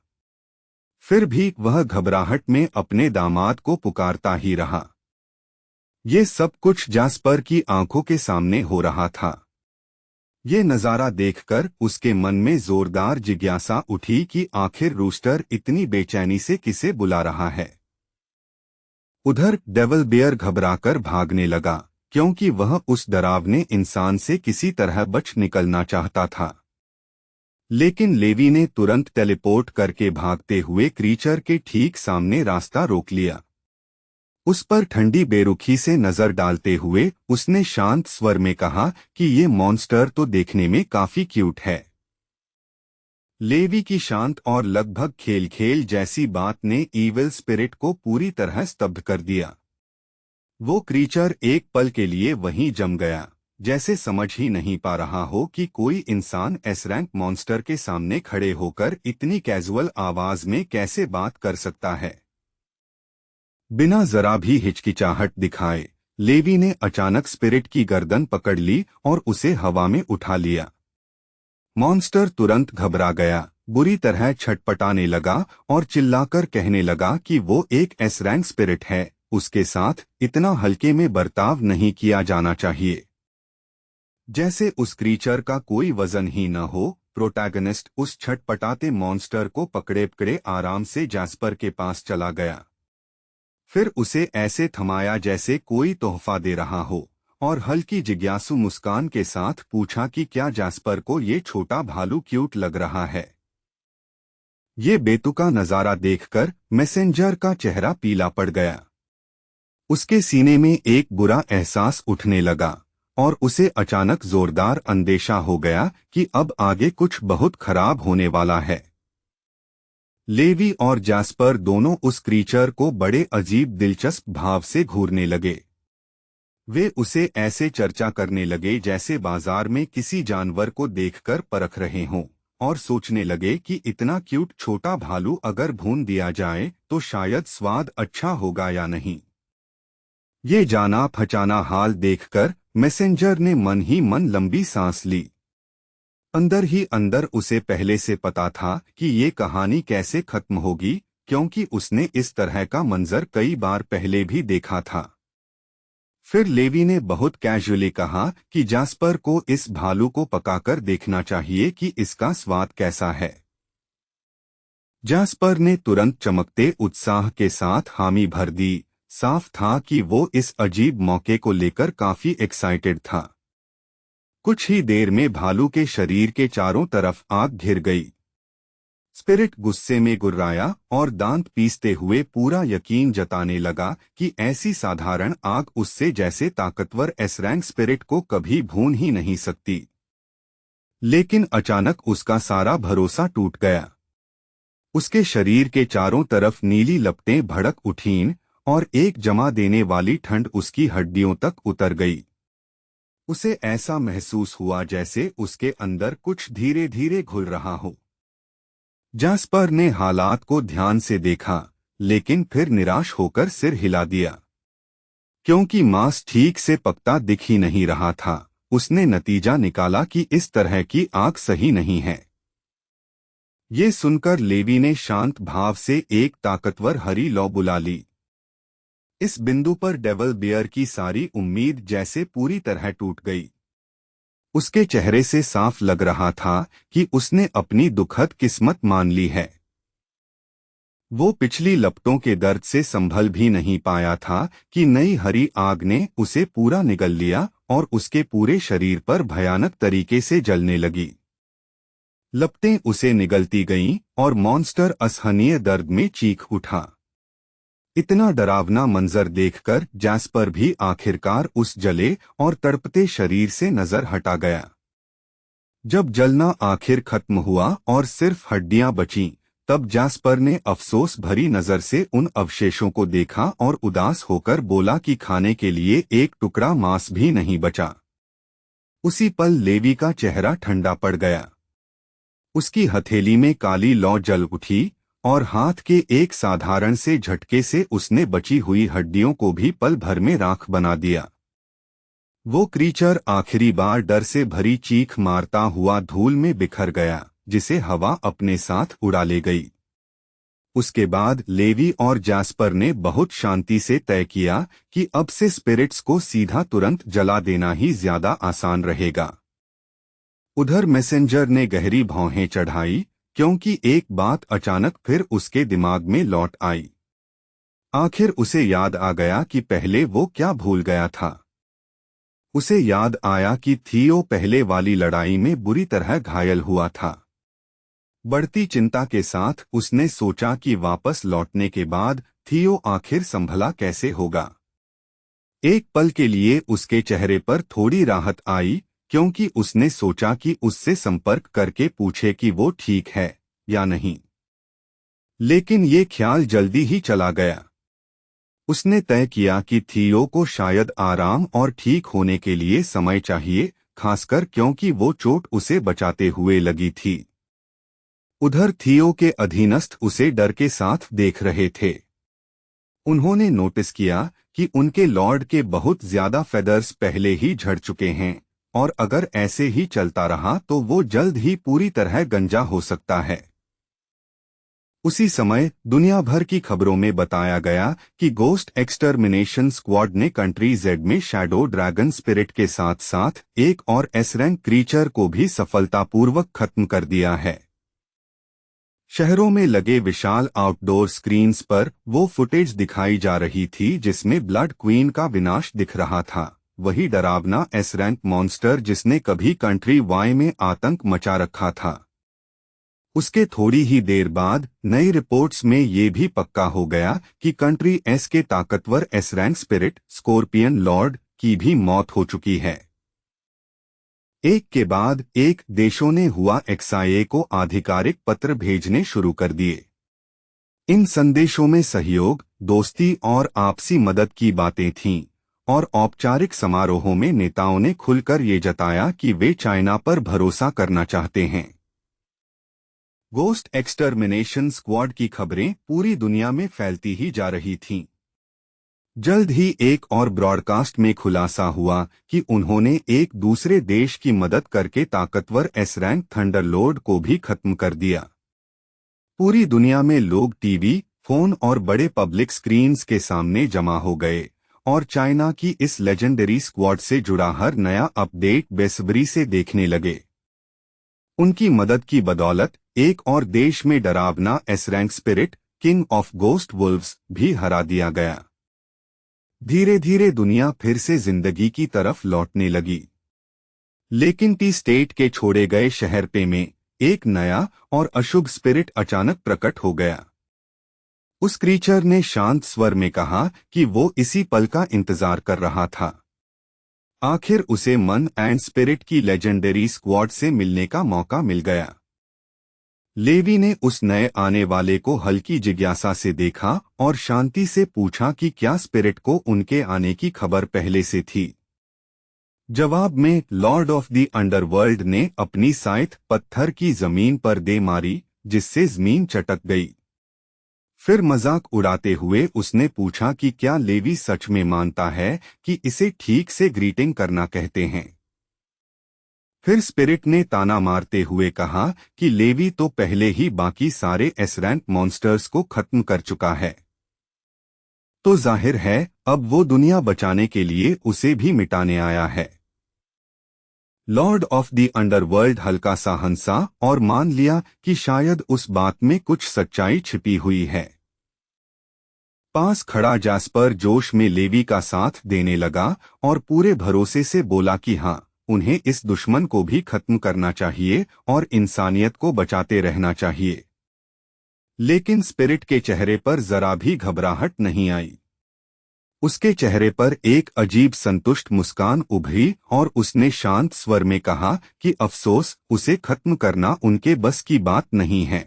फिर भी वह घबराहट में अपने दामाद को पुकारता ही रहा। ये सब कुछ जास्पर की आंखों के सामने हो रहा था। ये नजारा देखकर उसके मन में जोरदार जिज्ञासा उठी कि आखिर रूस्टर इतनी बेचैनी से किसे बुला रहा है। उधर डेवल बेयर घबराकर भागने लगा क्योंकि वह उस डरावने इंसान से किसी तरह बच निकलना चाहता था। लेकिन लेवी ने तुरंत टेलीपोर्ट करके भागते हुए क्रीचर के ठीक सामने रास्ता रोक लिया। उस पर ठंडी बेरुखी से नजर डालते हुए उसने शांत स्वर में कहा कि ये मॉन्स्टर तो देखने में काफी क्यूट है। लेवी की शांत और लगभग खेल खेल जैसी बात ने ईविल स्पिरिट को पूरी तरह स्तब्ध कर दिया। वो क्रीचर एक पल के लिए वहीं जम गया, जैसे समझ ही नहीं पा रहा हो कि कोई इंसान एस रैंक मॉन्स्टर के सामने खड़े होकर इतनी कैजुअल आवाज में कैसे बात कर सकता है। बिना जरा भी हिचकिचाहट दिखाए लेवी ने अचानक स्पिरिट की गर्दन पकड़ ली और उसे हवा में उठा लिया। मॉन्स्टर तुरंत घबरा गया, बुरी तरह छटपटाने लगा और चिल्लाकर कहने लगा कि वो एक एस रैंक स्पिरिट है, उसके साथ इतना हल्के में बर्ताव नहीं किया जाना चाहिए। जैसे उस क्रीचर का कोई वजन ही न हो। प्रोटैगनिस्ट उस छटपटाते मॉन्स्टर को पकड़े पकड़े आराम से जास्पर के पास चला गया। फिर उसे ऐसे थमाया जैसे कोई तोहफा दे रहा हो और हल्की जिज्ञासु मुस्कान के साथ पूछा कि क्या जास्पर को ये छोटा भालू क्यूट लग रहा है। ये बेतुका नजारा देखकर मैसेंजर का चेहरा पीला पड़ गया। उसके सीने में एक बुरा एहसास उठने लगा और उसे अचानक जोरदार अंदेशा हो गया कि अब आगे कुछ बहुत खराब होने वाला है। लेवी और जास्पर दोनों उस क्रीचर को बड़े अजीब दिलचस्प भाव से घूरने लगे। वे उसे ऐसे चर्चा करने लगे जैसे बाजार में किसी जानवर को देखकर परख रहे हों और सोचने लगे कि इतना क्यूट छोटा भालू अगर भून दिया जाए तो शायद स्वाद अच्छा होगा या नहीं। ये जाना पहचाना हाल देखकर मैसेंजर ने मन ही मन लंबी सांस ली। अंदर ही अंदर उसे पहले से पता था कि ये कहानी कैसे खत्म होगी, क्योंकि उसने इस तरह का मंजर कई बार पहले भी देखा था। फिर लेवी ने बहुत कैजुअली कहा कि जास्पर को इस भालू को पकाकर देखना चाहिए कि इसका स्वाद कैसा है। जास्पर ने तुरंत चमकते उत्साह के साथ हामी भर दी। साफ था कि वो इस अजीब मौके को लेकर काफी एक्साइटेड था। कुछ ही देर में भालू के शरीर के चारों तरफ आग घिर गई। स्पिरिट गुस्से में गुर्राया और दांत पीसते हुए पूरा यकीन जताने लगा कि ऐसी साधारण आग उससे जैसे ताकतवर एसरैंग स्पिरिट को कभी भून ही नहीं सकती। लेकिन अचानक उसका सारा भरोसा टूट गया। उसके शरीर के चारों तरफ नीली लपटें भड़क उठीं और एक जमा देने वाली ठंड उसकी हड्डियों तक उतर गई। उसे ऐसा महसूस हुआ जैसे उसके अंदर कुछ धीरे धीरे घुल रहा हो। जास्पर ने हालात को ध्यान से देखा, लेकिन फिर निराश होकर सिर हिला दिया। क्योंकि मांस ठीक से पकता दिख ही नहीं रहा था, उसने नतीजा निकाला कि इस तरह की आग सही नहीं है। ये सुनकर लेवी ने शांत भाव से एक ताकतवर हरी लौ बुला ली। इस बिंदु पर डेवल बियर की सारी उम्मीद जैसे पूरी तरह टूट गई। उसके चेहरे से साफ लग रहा था कि उसने अपनी दुखद किस्मत मान ली है। वो पिछली लपटों के दर्द से संभल भी नहीं पाया था कि नई हरी आग ने उसे पूरा निगल लिया और उसके पूरे शरीर पर भयानक तरीके से जलने लगी। लपटें उसे निगलती गईं और मॉन्स्टर असहनीय दर्द में चीख उठा। इतना डरावना मंजर देखकर जास्पर भी आखिरकार उस जले और तड़पते शरीर से नजर हटा गया। जब जलना आखिर खत्म हुआ और सिर्फ हड्डियां बचीं, तब जास्पर ने अफसोस भरी नजर से उन अवशेषों को देखा और उदास होकर बोला कि खाने के लिए एक टुकड़ा मांस भी नहीं बचा। उसी पल लेवी का चेहरा ठंडा पड़ गया। उसकी हथेली में काली लौ जल उठी और हाथ के एक साधारण से झटके से उसने बची हुई हड्डियों को भी पल भर में राख बना दिया। वो क्रीचर आखिरी बार डर से भरी चीख मारता हुआ धूल में बिखर गया, जिसे हवा अपने साथ उड़ा ले गई। उसके बाद लेवी और जास्पर ने बहुत शांति से तय किया कि अब से स्पिरिट्स को सीधा तुरंत जला देना ही ज्यादा आसान रहेगा। उधर मैसेंजर ने गहरी भौहें चढ़ाई, क्योंकि एक बात अचानक फिर उसके दिमाग में लौट आई। आखिर उसे याद आ गया कि पहले वो क्या भूल गया था। उसे याद आया कि थियो पहले वाली लड़ाई में बुरी तरह घायल हुआ था। बढ़ती चिंता के साथ उसने सोचा कि वापस लौटने के बाद थियो आखिर संभला कैसे होगा। एक पल के लिए उसके चेहरे पर थोड़ी राहत आई, क्योंकि उसने सोचा कि उससे संपर्क करके पूछे कि वो ठीक है या नहीं। लेकिन ये ख्याल जल्दी ही चला गया। उसने तय किया कि थियो को शायद आराम और ठीक होने के लिए समय चाहिए, खासकर क्योंकि वो चोट उसे बचाते हुए लगी थी। उधर थियो के अधीनस्थ उसे डर के साथ देख रहे थे। उन्होंने नोटिस किया कि उनके लॉर्ड के बहुत ज्यादा फेदर्स पहले ही झड़ चुके हैं, और अगर ऐसे ही चलता रहा तो वो जल्द ही पूरी तरह गंजा हो सकता है। उसी समय दुनिया भर की खबरों में बताया गया कि गोस्ट एक्सटर्मिनेशन स्क्वाड ने कंट्री जेड में शैडो ड्रैगन स्पिरिट के साथ साथ एक और एस रैंक क्रीचर को भी सफलतापूर्वक खत्म कर दिया है। शहरों में लगे विशाल आउटडोर स्क्रीन्स पर वो फुटेज दिखाई जा रही थी जिसमें ब्लड क्वीन का विनाश दिख रहा था, वही डरावना एस रैंक मॉन्स्टर जिसने कभी कंट्री वाई में आतंक मचा रखा था। उसके थोड़ी ही देर बाद नई रिपोर्ट्स में ये भी पक्का हो गया कि कंट्री एस के ताकतवर S rank spirit scorpion Lord की भी मौत हो चुकी है। एक के बाद एक देशों ने हुआ एक्सआईए को आधिकारिक पत्र भेजने शुरू कर दिए। इन संदेशों में सहयोग, दोस्ती और आपसी मदद की बातें थीं, और औपचारिक समारोहों में नेताओं ने खुलकर ये जताया कि वे चाइना पर भरोसा करना चाहते हैं। गोस्ट एक्सटर्मिनेशन स्क्वाड की खबरें पूरी दुनिया में फैलती ही जा रही थीं। जल्द ही एक और ब्रॉडकास्ट में खुलासा हुआ कि उन्होंने एक दूसरे देश की मदद करके ताकतवर एस रैंक थंडरलोर्ड को भी खत्म कर दिया। पूरी दुनिया में लोग टीवी, फोन और बड़े पब्लिक स्क्रीन्स के सामने जमा हो गए और चाइना की इस लेजेंडरी स्क्वाड से जुड़ा हर नया अपडेट बेसब्री से देखने लगे। उनकी मदद की बदौलत एक और देश में डरावना S rank spirit king of ghost Wolves भी हरा दिया गया। धीरे धीरे दुनिया फिर से जिंदगी की तरफ लौटने लगी। लेकिन टी स्टेट के छोड़े गए शहर पे में एक नया और अशुभ स्पिरिट अचानक प्रकट हो गया। उस क्रीचर ने शांत स्वर में कहा कि वो इसी पल का इंतजार कर रहा था। आखिर उसे मन एंड स्पिरिट की लेजेंडरी स्क्वाड से मिलने का मौका मिल गया। लेवी ने उस नए आने वाले को हल्की जिज्ञासा से देखा और शांति से पूछा कि क्या स्पिरिट को उनके आने की खबर पहले से थी। जवाब में लॉर्ड ऑफ द अंडरवर्ल्ड ने अपनी साइथ पत्थर की जमीन पर दे मारी, जिससे जमीन चटक गई। फिर मजाक उड़ाते हुए उसने पूछा कि क्या लेवी सच में मानता है कि इसे ठीक से ग्रीटिंग करना कहते हैं। फिर स्पिरिट ने ताना मारते हुए कहा कि लेवी तो पहले ही बाकी सारे एस रैंक मॉन्स्टर्स को खत्म कर चुका है, तो जाहिर है अब वो दुनिया बचाने के लिए उसे भी मिटाने आया है। लॉर्ड ऑफ द अंडरवर्ल्ड हल्का सा हंसा और मान लिया कि शायद उस बात में कुछ सच्चाई छिपी हुई है। पास खड़ा जैस्पर जोश में लेवी का साथ देने लगा और पूरे भरोसे से बोला कि हाँ, उन्हें इस दुश्मन को भी खत्म करना चाहिए और इंसानियत को बचाते रहना चाहिए। लेकिन स्पिरिट के चेहरे पर जरा भी घबराहट नहीं आई। उसके चेहरे पर एक अजीब संतुष्ट मुस्कान उभरी और उसने शांत स्वर में कहा कि अफसोस, उसे खत्म करना उनके बस की बात नहीं है।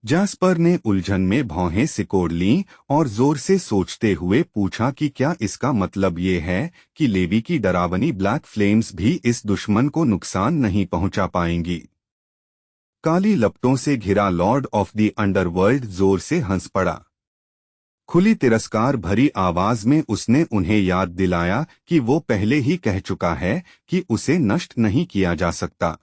जैस्पर ने उलझन में भौहें सिकोड़ लीं और जोर से सोचते हुए पूछा कि क्या इसका मतलब ये है कि लेवी की डरावनी ब्लैक फ्लेम्स भी इस दुश्मन को नुकसान नहीं पहुंचा पाएंगी। काली लपटों से घिरा लॉर्ड ऑफ द अंडरवर्ल्ड जोर से हंस पड़ा। खुली तिरस्कार भरी आवाज में उसने उन्हें याद दिलाया कि वो पहले ही कह चुका है कि उसे नष्ट नहीं किया जा सकता।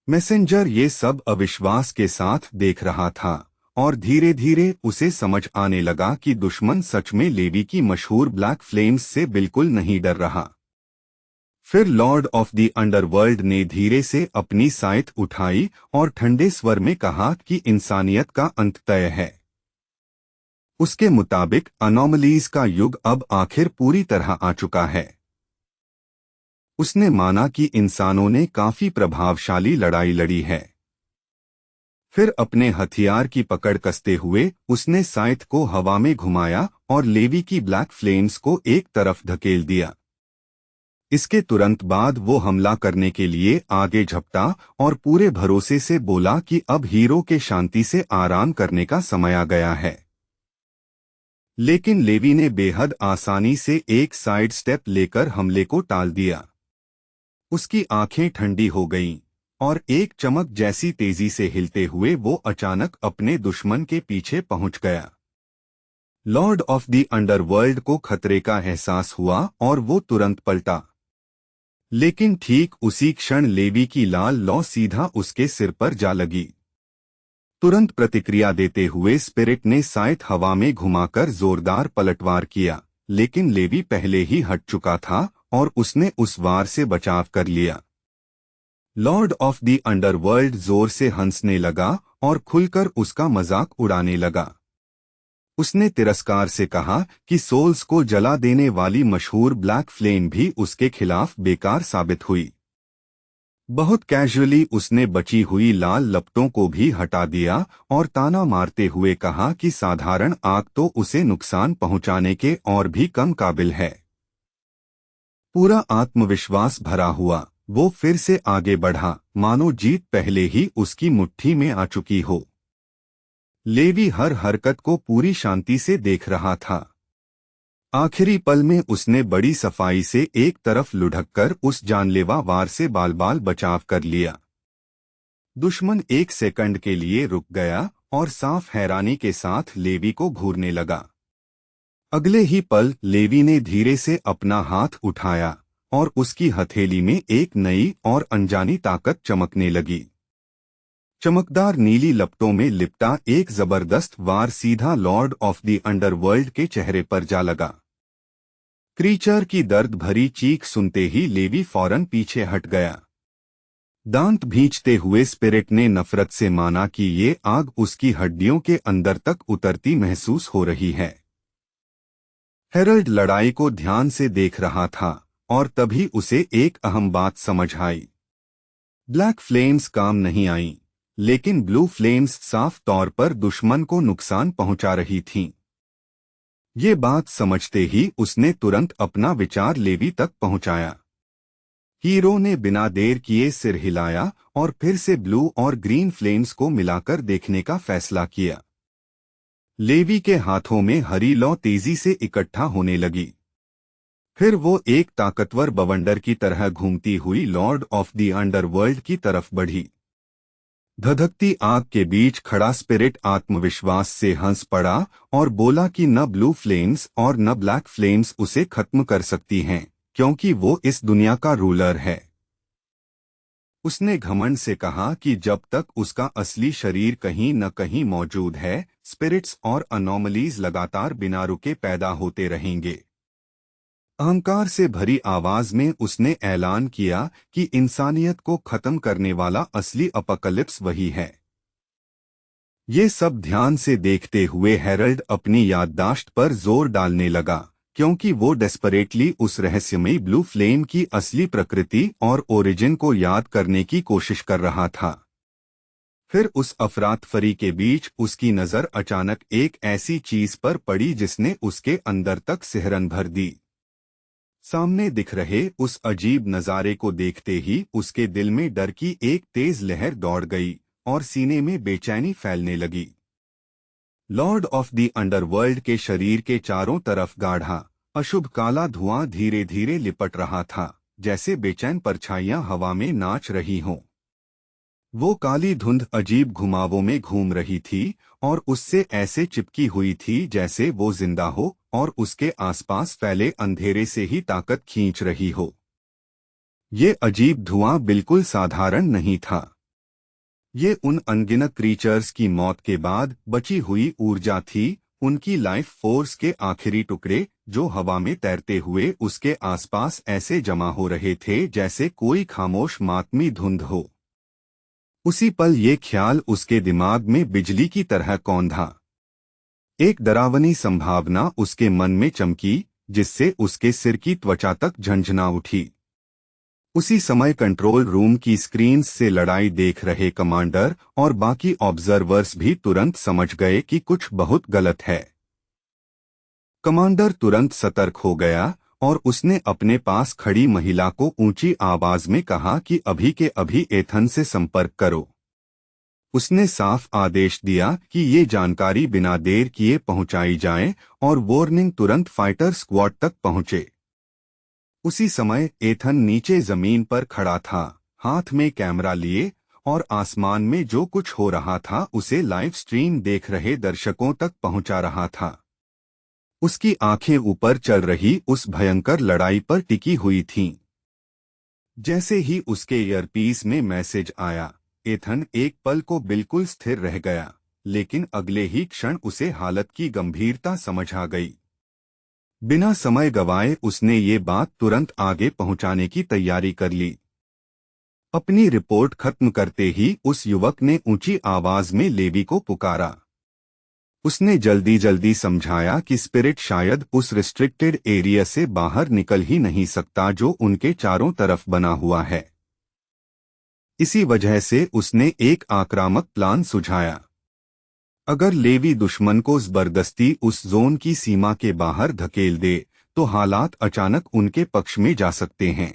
मैसेंजर ये सब अविश्वास के साथ देख रहा था और धीरे धीरे उसे समझ आने लगा कि दुश्मन सच में लेवी की मशहूर ब्लैक फ्लेम्स से बिल्कुल नहीं डर रहा। फिर लॉर्ड ऑफ द अंडरवर्ल्ड ने धीरे से अपनी साइथ उठाई और ठंडे स्वर में कहा कि इंसानियत का अंत तय है। उसके मुताबिक अनोमलीज का युग अब आखिर पूरी तरह आ चुका है। उसने माना कि इंसानों ने काफी प्रभावशाली लड़ाई लड़ी है। फिर अपने हथियार की पकड़ कसते हुए उसने साइथ को हवा में घुमाया और लेवी की ब्लैक फ्लेम्स को एक तरफ धकेल दिया। इसके तुरंत बाद वो हमला करने के लिए आगे झपटा और पूरे भरोसे से बोला कि अब हीरो के शांति से आराम करने का समय आ गया है। लेकिन लेवी ने बेहद आसानी से एक साइड स्टेप लेकर हमले को टाल दिया। उसकी आंखें ठंडी हो गईं और एक चमक जैसी तेजी से हिलते हुए वो अचानक अपने दुश्मन के पीछे पहुंच गया। लॉर्ड ऑफ द अंडरवर्ल्ड को खतरे का एहसास हुआ और वो तुरंत पलटा। लेकिन ठीक उसी क्षण लेवी की लाल लौ सीधा उसके सिर पर जा लगी। तुरंत प्रतिक्रिया देते हुए स्पिरिट ने साइथ हवा में घुमाकर जोरदार पलटवार किया, लेकिन लेवी पहले ही हट चुका था और उसने उस वार से बचाव कर लिया। लॉर्ड ऑफ द अंडरवर्ल्ड जोर से हंसने लगा और खुलकर उसका मजाक उड़ाने लगा। उसने तिरस्कार से कहा कि सोल्स को जला देने वाली मशहूर ब्लैक फ्लेम भी उसके खिलाफ बेकार साबित हुई। बहुत कैजुअली उसने बची हुई लाल लपटों को भी हटा दिया और ताना मारते हुए कहा कि साधारण आग तो उसे नुकसान पहुंचाने के और भी कम काबिल है। पूरा आत्मविश्वास भरा हुआ वो फिर से आगे बढ़ा, मानो जीत पहले ही उसकी मुट्ठी में आ चुकी हो। लेवी हर हरकत को पूरी शांति से देख रहा था। आखिरी पल में उसने बड़ी सफाई से एक तरफ लुढ़ककर उस जानलेवा वार से बाल बाल बचाव कर लिया। दुश्मन एक सेकंड के लिए रुक गया और साफ हैरानी के साथ लेवी को घूरने लगा। अगले ही पल लेवी ने धीरे से अपना हाथ उठाया और उसकी हथेली में एक नई और अनजानी ताकत चमकने लगी। चमकदार नीली लपटों में लिपटा एक जबरदस्त वार सीधा लॉर्ड ऑफ द अंडरवर्ल्ड के चेहरे पर जा लगा। क्रीचर की दर्द भरी चीख सुनते ही लेवी फौरन पीछे हट गया। दांत भींचते हुए स्पिरिट ने नफरत से माना कि ये आग उसकी हड्डियों के अंदर तक उतरती महसूस हो रही है। हेरल्ड लड़ाई को ध्यान से देख रहा था और तभी उसे एक अहम बात समझ आई। ब्लैक फ्लेम्स काम नहीं आईं, लेकिन ब्लू फ्लेम्स साफ तौर पर दुश्मन को नुकसान पहुंचा रही थीं। ये बात समझते ही उसने तुरंत अपना विचार लेवी तक पहुंचाया। हीरो ने बिना देर किए सिर हिलाया और फिर से ब्लू और ग्रीन फ्लेम्स को मिलाकर देखने का फैसला किया। लेवी के हाथों में हरी लौ तेजी से इकट्ठा होने लगी। फिर वो एक ताकतवर बवंडर की तरह घूमती हुई लॉर्ड ऑफ द अंडरवर्ल्ड की तरफ बढ़ी। धधकती आग के बीच खड़ा स्पिरिट आत्मविश्वास से हंस पड़ा और बोला कि न ब्लू फ्लेम्स और न ब्लैक फ्लेम्स उसे खत्म कर सकती हैं, क्योंकि वो इस दुनिया का रूलर है। उसने घमंड से कहा कि जब तक उसका असली शरीर कहीं न कहीं मौजूद है, स्पिरिट्स और अनोमलीज लगातार बिना रुके पैदा होते रहेंगे। अहंकार से भरी आवाज में उसने ऐलान किया कि इंसानियत को खत्म करने वाला असली अपकलिप्स वही है। ये सब ध्यान से देखते हुए हेरल्ड अपनी याददाश्त पर जोर डालने लगा, क्योंकि वो डेस्परेटली उस रहस्यमयी ब्लू फ्लेम की असली प्रकृति और ओरिजिन को याद करने की कोशिश कर रहा था। फिर उस अफरातफरी के बीच उसकी नजर अचानक एक ऐसी चीज पर पड़ी जिसने उसके अंदर तक सिहरन भर दी। सामने दिख रहे उस अजीब नजारे को देखते ही उसके दिल में डर की एक तेज लहर दौड़ गई और सीने में बेचैनी फैलने लगी। लॉर्ड ऑफ द अंडरवर्ल्ड के शरीर के चारों तरफ गाढ़ा अशुभ काला धुआं धीरे धीरे लिपट रहा था, जैसे बेचैन परछाइयां हवा में नाच रही हों। वो काली धुंध अजीब घुमावों में घूम रही थी और उससे ऐसे चिपकी हुई थी जैसे वो जिंदा हो और उसके आसपास फैले अंधेरे से ही ताकत खींच रही हो। ये अजीब धुआं बिल्कुल साधारण नहीं था। ये उन अनगिनत क्रीचर्स की मौत के बाद बची हुई ऊर्जा थी, उनकी लाइफ फोर्स के आखिरी टुकड़े जो हवा में तैरते हुए उसके आसपास ऐसे जमा हो रहे थे जैसे कोई खामोश मातमी धुंध हो। उसी पल ये ख्याल उसके दिमाग में बिजली की तरह कौंधा। एक डरावनी संभावना उसके मन में चमकी, जिससे उसके सिर की त्वचा तक झंझना उठी। उसी समय कंट्रोल रूम की स्क्रीन्स से लड़ाई देख रहे कमांडर और बाकी ऑब्जर्वर्स भी तुरंत समझ गए कि कुछ बहुत गलत है। कमांडर तुरंत सतर्क हो गया और उसने अपने पास खड़ी महिला को ऊंची आवाज में कहा कि अभी के अभी एथन से संपर्क करो। उसने साफ आदेश दिया कि ये जानकारी बिना देर किए पहुंचाई जाए और वार्निंग तुरंत फाइटर स्क्वाड तक पहुंचे। उसी समय एथन नीचे जमीन पर खड़ा था, हाथ में कैमरा लिए, और आसमान में जो कुछ हो रहा था उसे लाइव स्ट्रीम देख रहे दर्शकों तक पहुंचा रहा था। उसकी आंखें ऊपर चल रही उस भयंकर लड़ाई पर टिकी हुई थीं। जैसे ही उसके ईयरपीस में मैसेज आया, एथन एक पल को बिल्कुल स्थिर रह गया, लेकिन अगले ही क्षण उसे हालत की गंभीरता समझ आ गई। बिना समय गवाए उसने ये बात तुरंत आगे पहुंचाने की तैयारी कर ली। अपनी रिपोर्ट खत्म करते ही उस युवक ने ऊंची आवाज में लेवी को पुकारा। उसने जल्दी जल्दी समझाया कि स्पिरिट शायद उस रिस्ट्रिक्टेड एरिया से बाहर निकल ही नहीं सकता जो उनके चारों तरफ बना हुआ है। इसी वजह से उसने एक आक्रामक प्लान सुझाया। अगर लेवी दुश्मन को जबरदस्ती उस जोन की सीमा के बाहर धकेल दे तो हालात अचानक उनके पक्ष में जा सकते हैं।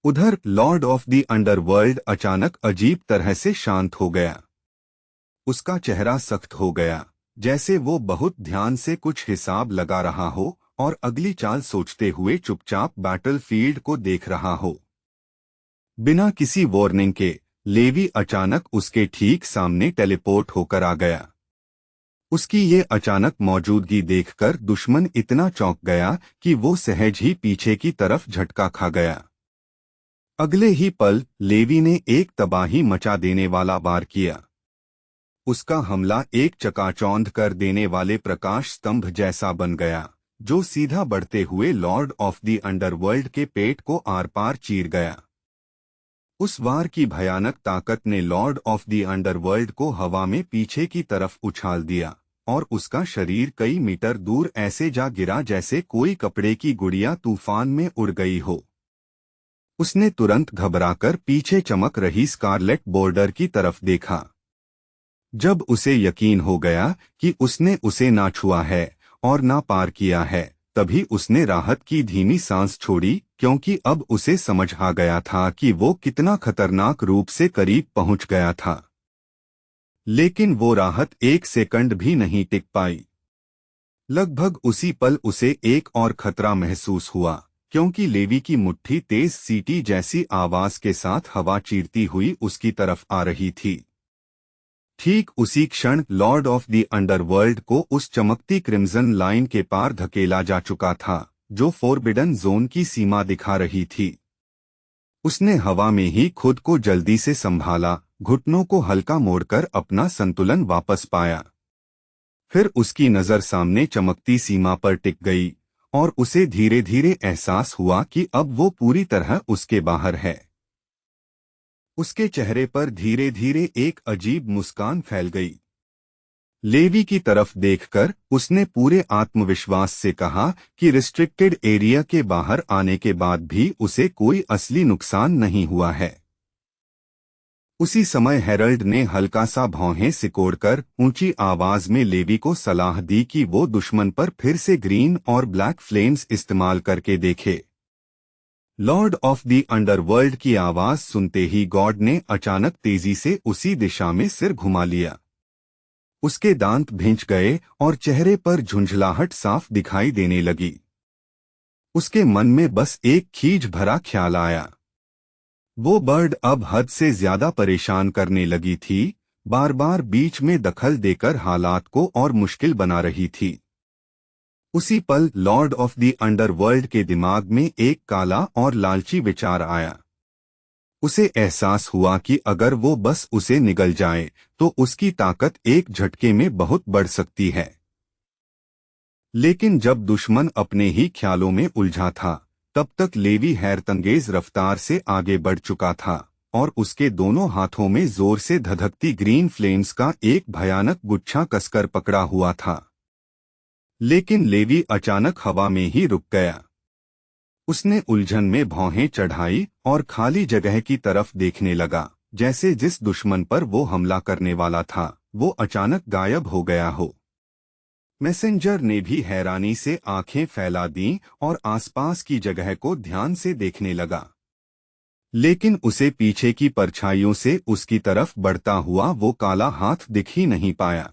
उधर लॉर्ड ऑफ द अंडरवर्ल्ड अचानक अजीब तरह से शांत हो गया। उसका चेहरा सख्त हो गया, जैसे वो बहुत ध्यान से कुछ हिसाब लगा रहा हो और अगली चाल सोचते हुए चुपचाप बैटलफील्ड को देख रहा हो। बिना किसी वार्निंग के लेवी अचानक उसके ठीक सामने टेलीपोर्ट होकर आ गया। उसकी ये अचानक मौजूदगी देखकर दुश्मन इतना चौंक गया कि वो सहज ही पीछे की तरफ झटका खा गया। अगले ही पल लेवी ने एक तबाही मचा देने वाला वार किया। उसका हमला एक चकाचौंध कर देने वाले प्रकाश स्तंभ जैसा बन गया, जो सीधा बढ़ते हुए लॉर्ड ऑफ द अंडरवर्ल्ड के पेट को आर पार चीर गया। उस वार की भयानक ताकत ने लॉर्ड ऑफ द अंडरवर्ल्ड को हवा में पीछे की तरफ उछाल दिया और उसका शरीर कई मीटर दूर ऐसे जा गिरा जैसे कोई कपड़े की गुड़िया तूफान में उड़ गई हो। उसने तुरंत घबराकर पीछे चमक रही स्कारलेट बॉर्डर की तरफ देखा। जब उसे यकीन हो गया कि उसने उसे ना छुआ है और ना पार किया है, तभी उसने राहत की धीमी सांस छोड़ी, क्योंकि अब उसे समझ आ गया था कि वो कितना खतरनाक रूप से करीब पहुंच गया था। लेकिन वो राहत एक सेकंड भी नहीं टिक पाई। लगभग उसी पल उसे एक और खतरा महसूस हुआ, क्योंकि लेवी की मुट्ठी तेज सीटी जैसी आवाज के साथ हवा चीरती हुई उसकी तरफ आ रही थी। ठीक उसी क्षण लॉर्ड ऑफ द अंडरवर्ल्ड को उस चमकती क्रिम्सन लाइन के पार धकेला जा चुका था, जो फोरबिडन जोन की सीमा दिखा रही थी। उसने हवा में ही खुद को जल्दी से संभाला, घुटनों को हल्का मोड़कर अपना संतुलन वापस पाया। फिर उसकी नजर सामने चमकती सीमा पर टिक गई और उसे धीरे धीरे एहसास हुआ कि अब वो पूरी तरह उसके बाहर है। उसके चेहरे पर धीरे धीरे एक अजीब मुस्कान फैल गई। लेवी की तरफ देखकर उसने पूरे आत्मविश्वास से कहा कि रिस्ट्रिक्टेड एरिया के बाहर आने के बाद भी उसे कोई असली नुकसान नहीं हुआ है। उसी समय हेरल्ड ने हल्का सा भौहें सिकोड़कर ऊंची आवाज में लेवी को सलाह दी कि वो दुश्मन पर फिर से ग्रीन और ब्लैक फ्लेम्स इस्तेमाल करके देखे। लॉर्ड ऑफ द अंडरवर्ल्ड की आवाज सुनते ही गॉड ने अचानक तेजी से उसी दिशा में सिर घुमा लिया। उसके दांत भींच गए और चेहरे पर झुंझलाहट साफ दिखाई देने लगी। उसके मन में बस एक खींच भरा ख्याल आया। वो बर्ड अब हद से ज्यादा परेशान करने लगी थी, बार बार बीच में दखल देकर हालात को और मुश्किल बना रही थी। उसी पल लॉर्ड ऑफ द अंडरवर्ल्ड के दिमाग में एक काला और लालची विचार आया। उसे एहसास हुआ कि अगर वो बस उसे निगल जाए तो उसकी ताकत एक झटके में बहुत बढ़ सकती है। लेकिन जब दुश्मन अपने ही ख्यालों में उलझा था, तब तक लेवी हैरतंगेज रफ्तार से आगे बढ़ चुका था और उसके दोनों हाथों में जोर से धधकती ग्रीन फ्लेम्स का एक भयानक गुच्छा कसकर पकड़ा हुआ था। लेकिन लेवी अचानक हवा में ही रुक गया। उसने उलझन में भौहें चढ़ाई और खाली जगह की तरफ देखने लगा, जैसे जिस दुश्मन पर वो हमला करने वाला था वो अचानक गायब हो गया हो। मैसेंजर ने भी हैरानी से आंखें फैला दीं और आसपास की जगह को ध्यान से देखने लगा। लेकिन उसे पीछे की परछाइयों से उसकी तरफ बढ़ता हुआ वो काला हाथ दिख ही नहीं पाया।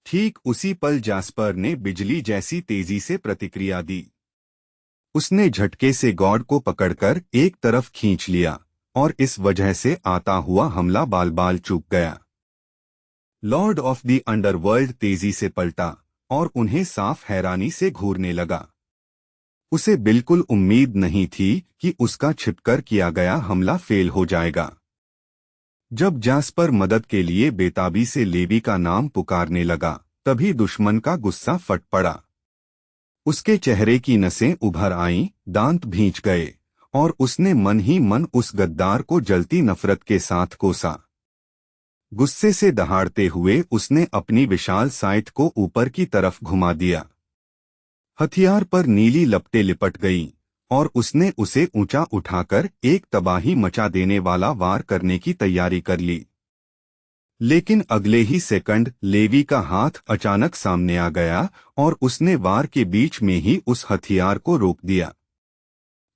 ठीक उसी पल जैस्पर ने बिजली जैसी तेजी से प्रतिक्रिया दी। उसने झटके से गॉड को पकड़कर एक तरफ खींच लिया और इस वजह से आता हुआ हमला बाल बाल चूक गया। लॉर्ड ऑफ द अंडरवर्ल्ड तेजी से पलटा और उन्हें साफ हैरानी से घूरने लगा। उसे बिल्कुल उम्मीद नहीं थी कि उसका छिपकर किया गया हमला फेल हो जाएगा। जब जैस्पर मदद के लिए बेताबी से लेवी का नाम पुकारने लगा, तभी दुश्मन का गुस्सा फट पड़ा। उसके चेहरे की नसें उभर आईं, दांत भींच गए और उसने मन ही मन उस गद्दार को जलती नफरत के साथ कोसा। गुस्से से दहाड़ते हुए उसने अपनी विशाल साइट को ऊपर की तरफ घुमा दिया। हथियार पर नीली लपटें लिपट गईं और उसने उसे ऊंचा उठाकर एक तबाही मचा देने वाला वार करने की तैयारी कर ली। लेकिन अगले ही सेकंड लेवी का हाथ अचानक सामने आ गया और उसने वार के बीच में ही उस हथियार को रोक दिया।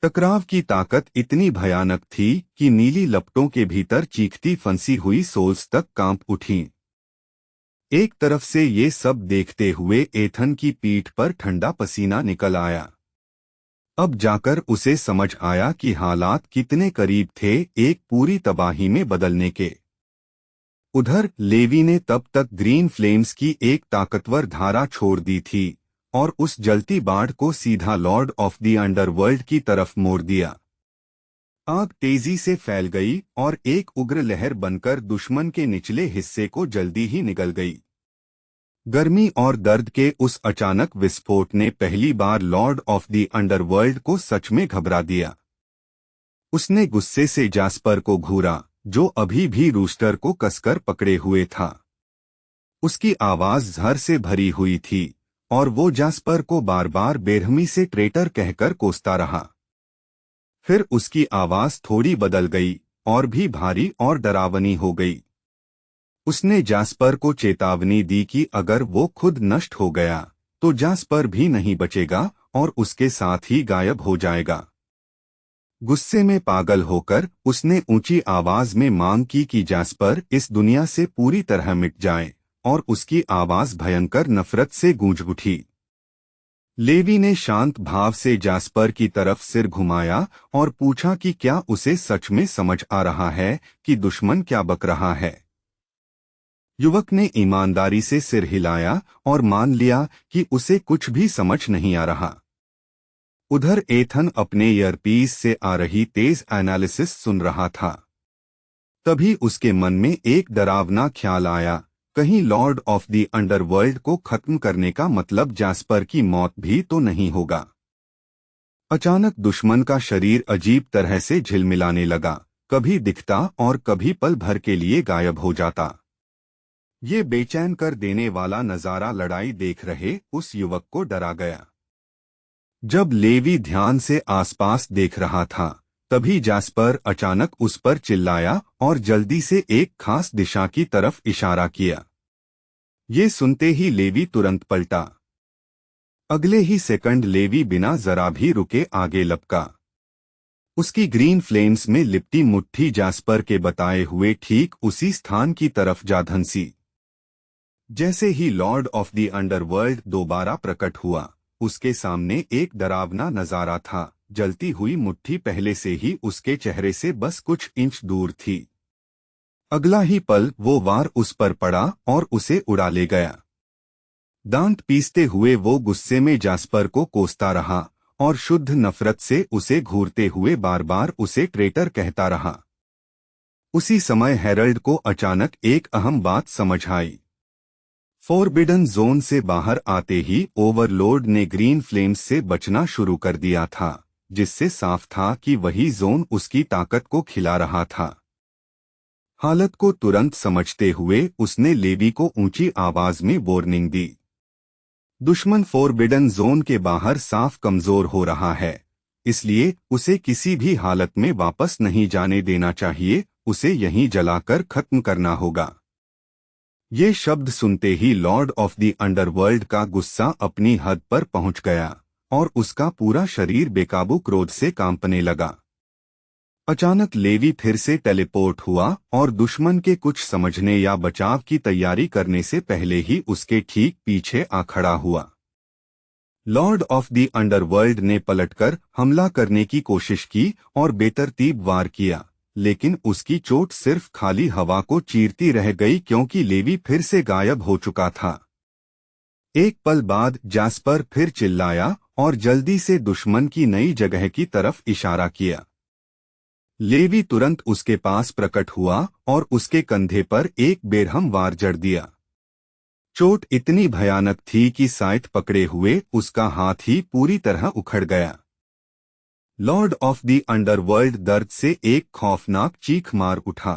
टकराव की ताकत इतनी भयानक थी कि नीली लपटों के भीतर चीखती फंसी हुई सोल्स तक कांप उठीं। एक तरफ से ये सब देखते हुए एथन की पीठ पर ठंडा पसीना निकल आया। अब जाकर उसे समझ आया कि हालात कितने करीब थे एक पूरी तबाही में बदलने के। उधर लेवी ने तब तक ग्रीन फ्लेम्स की एक ताकतवर धारा छोड़ दी थी और उस जलती बाढ़ को सीधा लॉर्ड ऑफ द अंडरवर्ल्ड की तरफ मोड़ दिया। आग तेजी से फैल गई और एक उग्र लहर बनकर दुश्मन के निचले हिस्से को जल्दी ही निगल गई। गर्मी और दर्द के उस अचानक विस्फोट ने पहली बार लॉर्ड ऑफ द अंडरवर्ल्ड को सच में घबरा दिया। उसने गुस्से से जास्पर को घूरा, जो अभी भी रूस्टर को कसकर पकड़े हुए था। उसकी आवाज जहर से भरी हुई थी और वो जास्पर को बार बार बेरहमी से ट्रेटर कहकर कोसता रहा। फिर उसकी आवाज थोड़ी बदल गई और भी भारी और डरावनी हो गई। उसने जास्पर को चेतावनी दी कि अगर वो खुद नष्ट हो गया तो जास्पर भी नहीं बचेगा और उसके साथ ही गायब हो जाएगा। गुस्से में पागल होकर उसने ऊंची आवाज में मांग की कि जास्पर इस दुनिया से पूरी तरह मिट जाए, और उसकी आवाज भयंकर नफरत से गूंज उठी। लेवी ने शांत भाव से जास्पर की तरफ सिर घुमाया और पूछा कि क्या उसे सच में समझ आ रहा है कि दुश्मन क्या बक रहा है। युवक ने ईमानदारी से सिर हिलाया और मान लिया कि उसे कुछ भी समझ नहीं आ रहा। उधर एथन अपने ईयरपीस से आ रही तेज एनालिसिस सुन रहा था। तभी उसके मन में एक डरावना ख्याल आया, कहीं लॉर्ड ऑफ द अंडरवर्ल्ड को खत्म करने का मतलब जास्पर की मौत भी तो नहीं होगा। अचानक दुश्मन का शरीर अजीब तरह से झिलमिलाने लगा, कभी दिखता और कभी पल भर के लिए गायब हो जाता। ये बेचैन कर देने वाला नजारा लड़ाई देख रहे उस युवक को डरा गया। जब लेवी ध्यान से आसपास देख रहा था, तभी जास्पर अचानक उस पर चिल्लाया और जल्दी से एक खास दिशा की तरफ इशारा किया। ये सुनते ही लेवी तुरंत पलटा। अगले ही सेकंड लेवी बिना जरा भी रुके आगे लपका। उसकी ग्रीन फ्लेम्स में लिपटी मुट्ठी जास्पर के बताए हुए ठीक उसी स्थान की तरफ जा धंसी। जैसे ही लॉर्ड ऑफ द अंडरवर्ल्ड दोबारा प्रकट हुआ, उसके सामने एक डरावना नजारा था। जलती हुई मुट्ठी पहले से ही उसके चेहरे से बस कुछ इंच दूर थी। अगला ही पल वो वार उस पर पड़ा और उसे उड़ा ले गया। दांत पीसते हुए वो गुस्से में जास्पर को कोसता रहा और शुद्ध नफरत से उसे घूरते हुए बार बार उसे ट्रेटर कहता रहा। उसी समय हेरल्ड को अचानक एक अहम बात समझ आई। फॉरबिडन जोन से बाहर आते ही ओवरलॉर्ड ने ग्रीन फ्लेम्स से बचना शुरू कर दिया था, जिससे साफ था कि वही जोन उसकी ताकत को खिला रहा था। हालत को तुरंत समझते हुए उसने लेवी को ऊंची आवाज में वार्निंग दी। दुश्मन फॉरबिडन जोन के बाहर साफ कमजोर हो रहा है, इसलिए उसे किसी भी हालत में वापस नहीं जाने देना चाहिए। उसे यहीं जलाकर खत्म करना होगा। ये शब्द सुनते ही लॉर्ड ऑफ द अंडरवर्ल्ड का गुस्सा अपनी हद पर पहुंच गया और उसका पूरा शरीर बेकाबू क्रोध से कांपने लगा। अचानक लेवी फिर से टेलीपोर्ट हुआ और दुश्मन के कुछ समझने या बचाव की तैयारी करने से पहले ही उसके ठीक पीछे आ खड़ा हुआ। लॉर्ड ऑफ द अंडरवर्ल्ड ने पलटकर हमला करने की कोशिश की और बेतरतीब वार किया, लेकिन उसकी चोट सिर्फ खाली हवा को चीरती रह गई क्योंकि लेवी फिर से गायब हो चुका था। एक पल बाद जास्पर फिर चिल्लाया और जल्दी से दुश्मन की नई जगह की तरफ इशारा किया। लेवी तुरंत उसके पास प्रकट हुआ और उसके कंधे पर एक बेरहम वार जड़ दिया। चोट इतनी भयानक थी कि साइट पकड़े हुए उसका हाथ ही पूरी तरह उखड़ गया। लॉर्ड ऑफ द अंडरवर्ल्ड दर्द से एक खौफनाक चीख मार उठा।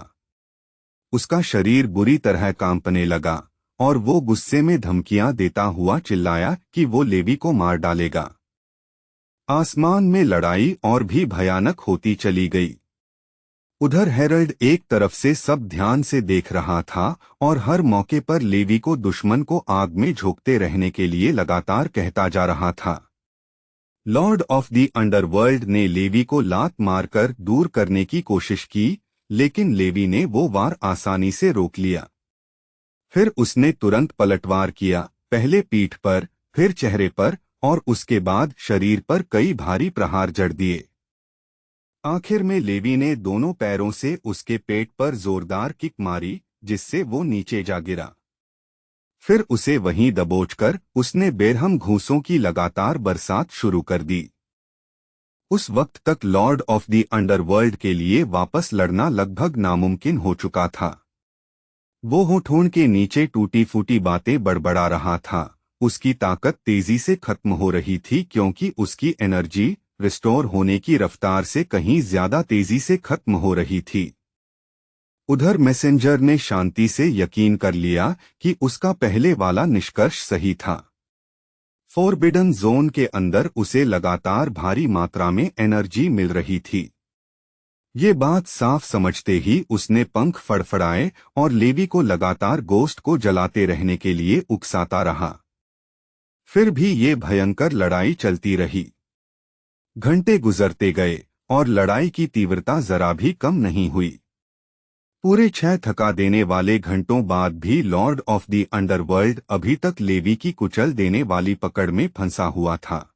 उसका शरीर बुरी तरह कांपने लगा और वो गुस्से में धमकियां देता हुआ चिल्लाया कि वो लेवी को मार डालेगा। आसमान में लड़ाई और भी भयानक होती चली गई। उधर हेरल्ड एक तरफ से सब ध्यान से देख रहा था और हर मौके पर लेवी को दुश्मन को आग में झोंकते रहने के लिए लगातार कहता जा रहा था। लॉर्ड ऑफ द अंडरवर्ल्ड ने लेवी को लात मारकर दूर करने की कोशिश की, लेकिन लेवी ने वो वार आसानी से रोक लिया। फिर उसने तुरंत पलटवार किया, पहले पीठ पर, फिर चेहरे पर और उसके बाद शरीर पर कई भारी प्रहार जड़ दिए। आखिर में लेवी ने दोनों पैरों से उसके पेट पर जोरदार किक मारी, जिससे वो नीचे जा गिरा। फिर उसे वहीं दबोचकर उसने बेरहम घूंसों की लगातार बरसात शुरू कर दी। उस वक्त तक लॉर्ड ऑफ द अंडरवर्ल्ड के लिए वापस लड़ना लगभग नामुमकिन हो चुका था। वो होठों के नीचे टूटी फूटी बातें बड़बड़ा रहा था। उसकी ताकत तेजी से खत्म हो रही थी क्योंकि उसकी एनर्जी रिस्टोर होने की रफ्तार से कहीं ज्यादा तेजी से खत्म हो रही थी। उधर मैसेंजर ने शांति से यकीन कर लिया कि उसका पहले वाला निष्कर्ष सही था। फोरबिडन जोन के अंदर उसे लगातार भारी मात्रा में एनर्जी मिल रही थी। ये बात साफ समझते ही उसने पंख फड़फड़ाए और लेवी को लगातार गोश्त को जलाते रहने के लिए उकसाता रहा। फिर भी ये भयंकर लड़ाई चलती रही। घंटे गुजरते गए और लड़ाई की तीव्रता जरा भी कम नहीं हुई। पूरे 6 थका देने वाले घंटों बाद भी लॉर्ड ऑफ द अंडरवर्ल्ड अभी तक लेवी की कुचल देने वाली पकड़ में फंसा हुआ था।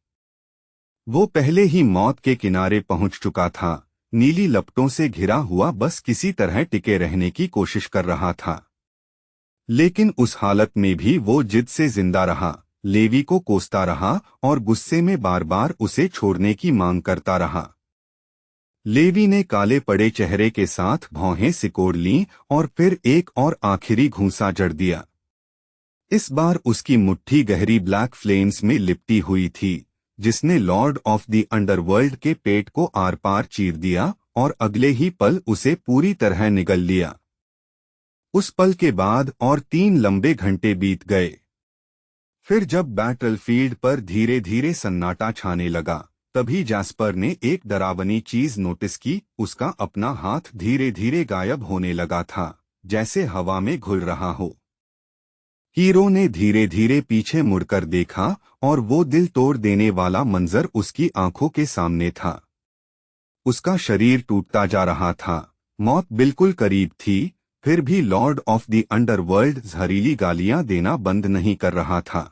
वो पहले ही मौत के किनारे पहुंच चुका था। नीली लपटों से घिरा हुआ बस किसी तरह टिके रहने की कोशिश कर रहा था। लेकिन उस हालत में भी वो जिद से जिंदा रहा, लेवी को कोसता रहा और गुस्से में बार बार उसे छोड़ने की मांग करता रहा। लेवी ने काले पड़े चेहरे के साथ भौहें सिकोड़ लीं और फिर एक और आखिरी घूंसा जड़ दिया। इस बार उसकी मुट्ठी गहरी ब्लैक फ्लेम्स में लिपटी हुई थी, जिसने लॉर्ड ऑफ द अंडरवर्ल्ड के पेट को आर पार चीर दिया और अगले ही पल उसे पूरी तरह निगल लिया। उस पल के बाद और 3 लंबे घंटे बीत गए। फिर जब बैटलफील्ड पर धीरे धीरे सन्नाटा छाने लगा, तभी जैस्पर ने एक डरावनी चीज नोटिस की। उसका अपना हाथ धीरे धीरे गायब होने लगा था, जैसे हवा में घुल रहा हो। हीरो ने धीरे धीरे पीछे मुड़कर देखा और वो दिल तोड़ देने वाला मंजर उसकी आंखों के सामने था। उसका शरीर टूटता जा रहा था, मौत बिल्कुल करीब थी, फिर भी लॉर्ड ऑफ द अंडरवर्ल्ड जहरीली गालियां देना बंद नहीं कर रहा था।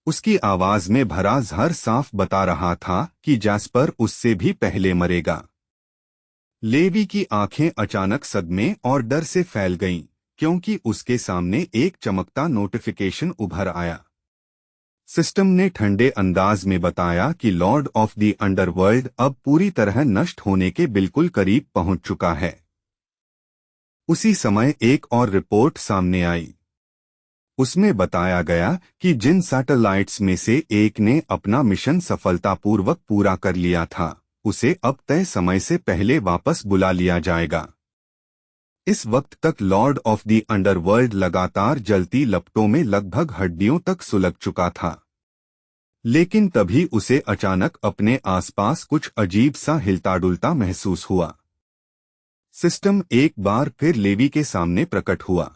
उसकी आवाज में भरा जहर साफ बता रहा था कि जैस्पर उससे भी पहले मरेगा। लेवी की आंखें अचानक सदमे और डर से फैल गईं, क्योंकि उसके सामने एक चमकता नोटिफिकेशन उभर आया। सिस्टम ने ठंडे अंदाज में बताया कि लॉर्ड ऑफ द अंडरवर्ल्ड अब पूरी तरह नष्ट होने के बिल्कुल करीब पहुंच चुका है। उसी समय एक और रिपोर्ट सामने आई। उसमें बताया गया कि जिन सैटेलाइट्स में से एक ने अपना मिशन सफलतापूर्वक पूरा कर लिया था, उसे अब तय समय से पहले वापस बुला लिया जाएगा। इस वक्त तक लॉर्ड ऑफ द अंडरवर्ल्ड लगातार जलती लपटों में लगभग हड्डियों तक सुलग चुका था। लेकिन तभी उसे अचानक अपने आसपास कुछ अजीब सा हिलता-डुलता महसूस हुआ। सिस्टम एक बार फिर लेवी के सामने प्रकट हुआ,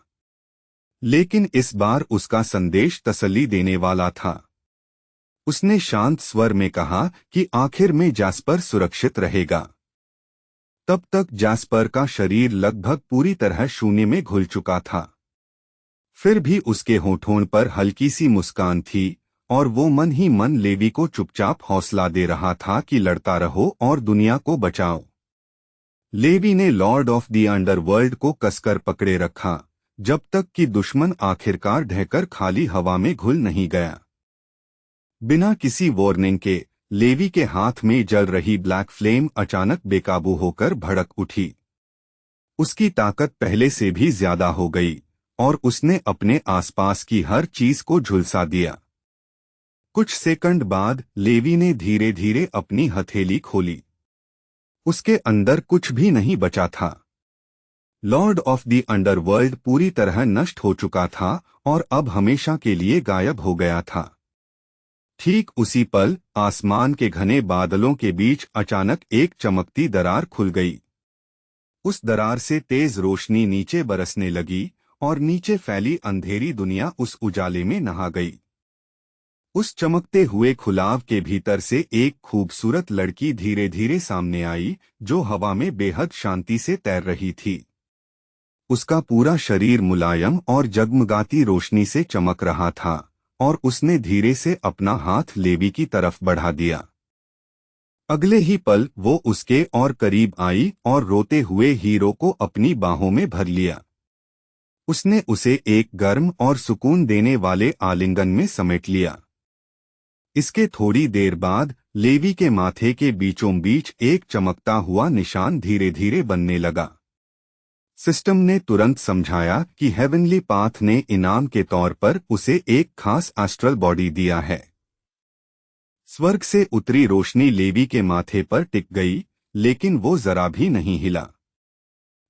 लेकिन इस बार उसका संदेश तसल्ली देने वाला था। उसने शांत स्वर में कहा कि आखिर में जैस्पर सुरक्षित रहेगा। तब तक जैस्पर का शरीर लगभग पूरी तरह शून्य में घुल चुका था। फिर भी उसके होठों पर हल्की सी मुस्कान थी और वो मन ही मन लेवी को चुपचाप हौसला दे रहा था कि लड़ता रहो और दुनिया को बचाओ। लेवी ने लॉर्ड ऑफ द अंडरवर्ल्ड को कसकर पकड़े रखा, जब तक कि दुश्मन आखिरकार ढहकर खाली हवा में घुल नहीं गया। बिना किसी वार्निंग के लेवी के हाथ में जल रही ब्लैक फ्लेम अचानक बेकाबू होकर भड़क उठी। उसकी ताकत पहले से भी ज्यादा हो गई और उसने अपने आसपास की हर चीज को झुलसा दिया। कुछ सेकंड बाद लेवी ने धीरे धीरे अपनी हथेली खोली। उसके अंदर कुछ भी नहीं बचा था। लॉर्ड ऑफ द अंडरवर्ल्ड पूरी तरह नष्ट हो चुका था और अब हमेशा के लिए गायब हो गया था। ठीक उसी पल आसमान के घने बादलों के बीच अचानक एक चमकती दरार खुल गई। उस दरार से तेज रोशनी नीचे बरसने लगी और नीचे फैली अंधेरी दुनिया उस उजाले में नहा गई। उस चमकते हुए खुलाव के भीतर से एक खूबसूरत लड़की धीरे धीरे सामने आई, जो हवा में बेहद शांति से तैर रही थी। उसका पूरा शरीर मुलायम और जगमगाती रोशनी से चमक रहा था और उसने धीरे से अपना हाथ लेवी की तरफ बढ़ा दिया। अगले ही पल वो उसके और करीब आई और रोते हुए हीरो को अपनी बाहों में भर लिया। उसने उसे एक गर्म और सुकून देने वाले आलिंगन में समेट लिया। इसके थोड़ी देर बाद लेवी के माथे के बीचों बीच एक चमकता हुआ निशान धीरे धीरे बनने लगा। सिस्टम ने तुरंत समझाया कि हेवनली पाथ ने इनाम के तौर पर उसे एक खास एस्ट्रल बॉडी दिया है। स्वर्ग से उतरी रोशनी लेवी के माथे पर टिक गई, लेकिन वो जरा भी नहीं हिला।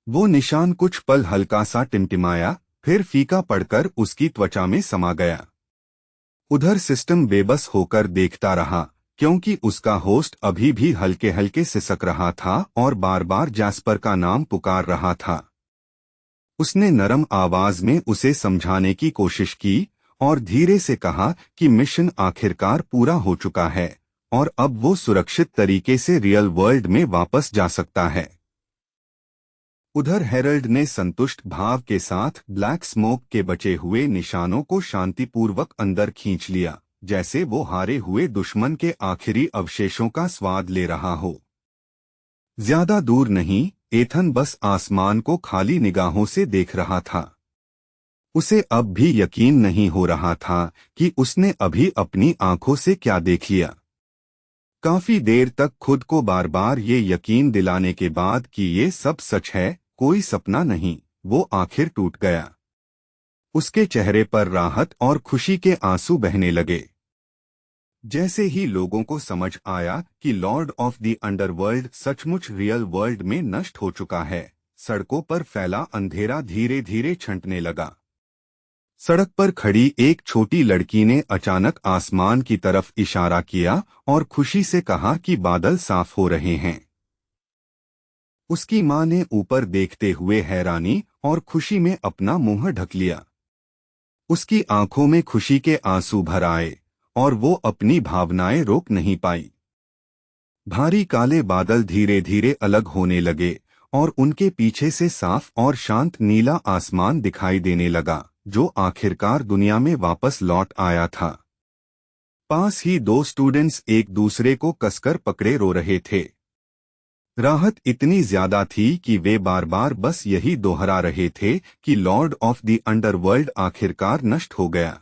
वो निशान कुछ पल हल्का सा टिमटिमाया, फिर फीका पड़कर उसकी त्वचा में समा गया। उधर सिस्टम बेबस होकर देखता रहा, क्योंकि उसका होस्ट अभी भी हल्के हल्के सिसक रहा था और बार बार जैस्पर का नाम पुकार रहा था। उसने नरम आवाज में उसे समझाने की कोशिश की और धीरे से कहा कि मिशन आखिरकार पूरा हो चुका है और अब वो सुरक्षित तरीके से रियल वर्ल्ड में वापस जा सकता है। उधर हेरल्ड ने संतुष्ट भाव के साथ ब्लैक स्मोक के बचे हुए निशानों को शांतिपूर्वक अंदर खींच लिया, जैसे वो हारे हुए दुश्मन के आखिरी अवशेषों का स्वाद ले रहा हो। ज्यादा दूर नहीं, एथन बस आसमान को खाली निगाहों से देख रहा था। उसे अब भी यकीन नहीं हो रहा था कि उसने अभी अपनी आंखों से क्या देख लिया। काफी देर तक खुद को बार बार ये यकीन दिलाने के बाद कि ये सब सच है, कोई सपना नहीं, वो आखिर टूट गया। उसके चेहरे पर राहत और खुशी के आंसू बहने लगे। जैसे ही लोगों को समझ आया कि लॉर्ड ऑफ द अंडरवर्ल्ड सचमुच रियल वर्ल्ड में नष्ट हो चुका है, सड़कों पर फैला अंधेरा धीरे धीरे छंटने लगा। सड़क पर खड़ी एक छोटी लड़की ने अचानक आसमान की तरफ इशारा किया और खुशी से कहा कि बादल साफ हो रहे हैं। उसकी मां ने ऊपर देखते हुए हैरानी और खुशी में अपना मुंह ढक लिया। उसकी आंखों में खुशी के आंसू भर आए और वो अपनी भावनाएं रोक नहीं पाई। भारी काले बादल धीरे धीरे अलग होने लगे और उनके पीछे से साफ और शांत नीला आसमान दिखाई देने लगा, जो आखिरकार दुनिया में वापस लौट आया था। पास ही दो स्टूडेंट्स एक दूसरे को कसकर पकड़े रो रहे थे। राहत इतनी ज्यादा थी कि वे बार बार बस यही दोहरा रहे थे कि लॉर्ड ऑफ द अंडरवर्ल्ड आखिरकार नष्ट हो गया।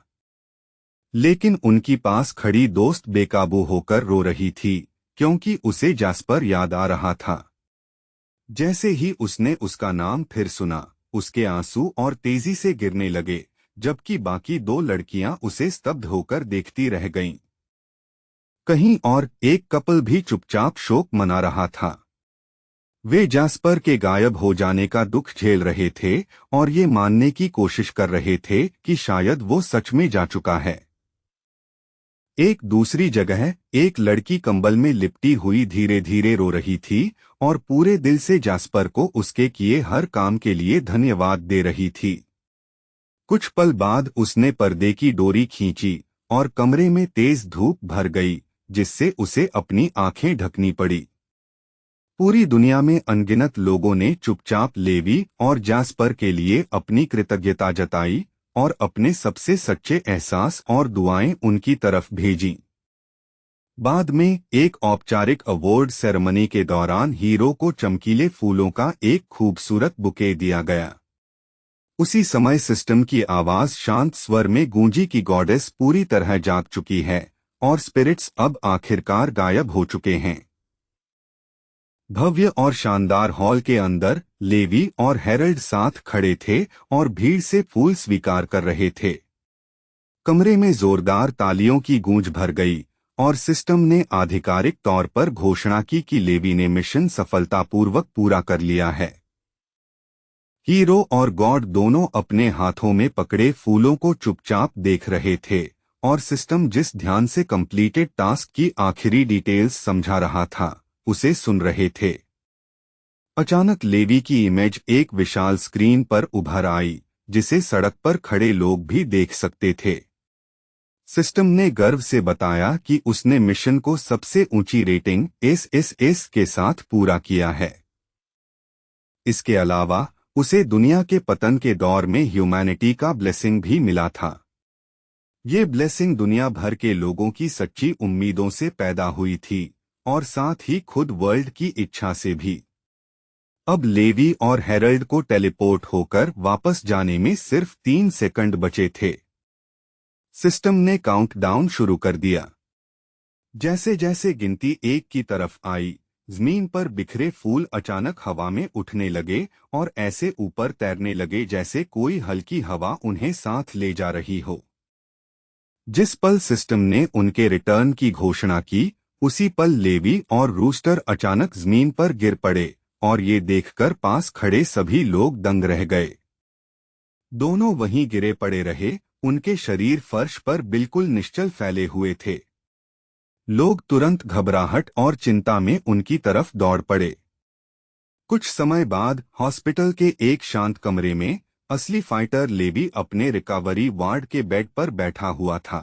लेकिन उनकी पास खड़ी दोस्त बेकाबू होकर रो रही थी, क्योंकि उसे जैस्पर याद आ रहा था। जैसे ही उसने उसका नाम फिर सुना, उसके आंसू और तेजी से गिरने लगे, जबकि बाकी दो लड़कियां उसे स्तब्ध होकर देखती रह गईं। कहीं और एक कपल भी चुपचाप शोक मना रहा था। वे जैस्पर के गायब हो जाने का दुख झेल रहे थे और ये मानने की कोशिश कर रहे थे कि शायद वो सच में जा चुका है। एक दूसरी जगह एक लड़की कंबल में लिपटी हुई धीरे धीरे रो रही थी और पूरे दिल से जैस्पर को उसके किए हर काम के लिए धन्यवाद दे रही थी। कुछ पल बाद उसने पर्दे की डोरी खींची और कमरे में तेज धूप भर गई, जिससे उसे अपनी आंखें ढकनी पड़ी। पूरी दुनिया में अनगिनत लोगों ने चुपचाप लेवी और जैस्पर के लिए अपनी कृतज्ञता जताई और अपने सबसे सच्चे एहसास और दुआएं उनकी तरफ भेजी। बाद में एक औपचारिक अवार्ड सेरेमनी के दौरान हीरो को चमकीले फूलों का एक खूबसूरत बुके दिया गया। उसी समय सिस्टम की आवाज शांत स्वर में गूंजी कि गॉडेस पूरी तरह जाग चुकी है और स्पिरिट्स अब आखिरकार गायब हो चुके हैं। भव्य और शानदार हॉल के अंदर लेवी और हेरल्ड साथ खड़े थे और भीड़ से फूल स्वीकार कर रहे थे। कमरे में जोरदार तालियों की गूंज भर गई और सिस्टम ने आधिकारिक तौर पर घोषणा की कि लेवी ने मिशन सफलतापूर्वक पूरा कर लिया है। हीरो और गॉड दोनों अपने हाथों में पकड़े फूलों को चुपचाप देख रहे थे और सिस्टम जिस ध्यान से कंप्लीटेड टास्क की आखिरी डिटेल्स समझा रहा था, उसे सुन रहे थे। अचानक लेवी की इमेज एक विशाल स्क्रीन पर उभर आई, जिसे सड़क पर खड़े लोग भी देख सकते थे। सिस्टम ने गर्व से बताया कि उसने मिशन को सबसे ऊंची रेटिंग SSS के साथ पूरा किया है। इसके अलावा उसे दुनिया के पतन के दौर में ह्यूमैनिटी का ब्लेसिंग भी मिला था। ये ब्लेसिंग दुनिया भर के लोगों की सच्ची उम्मीदों से पैदा हुई थी और साथ ही खुद वर्ल्ड की इच्छा से भी। अब लेवी और हेरल्ड को टेलीपोर्ट होकर वापस जाने में सिर्फ 3 सेकंड बचे थे। सिस्टम ने काउंटडाउन शुरू कर दिया। जैसे जैसे गिनती 1 की तरफ आई, जमीन पर बिखरे फूल अचानक हवा में उठने लगे और ऐसे ऊपर तैरने लगे जैसे कोई हल्की हवा उन्हें साथ ले जा रही हो। जिस पल सिस्टम ने उनके रिटर्न की घोषणा की, उसी पल लेवी और रूस्टर अचानक जमीन पर गिर पड़े और ये देखकर पास खड़े सभी लोग दंग रह गए। दोनों वहीं गिरे पड़े रहे, उनके शरीर फर्श पर बिल्कुल निश्चल फैले हुए थे। लोग तुरंत घबराहट और चिंता में उनकी तरफ दौड़ पड़े। कुछ समय बाद हॉस्पिटल के एक शांत कमरे में असली फाइटर लेवी अपने रिकवरी वार्ड के बेड पर बैठा हुआ था।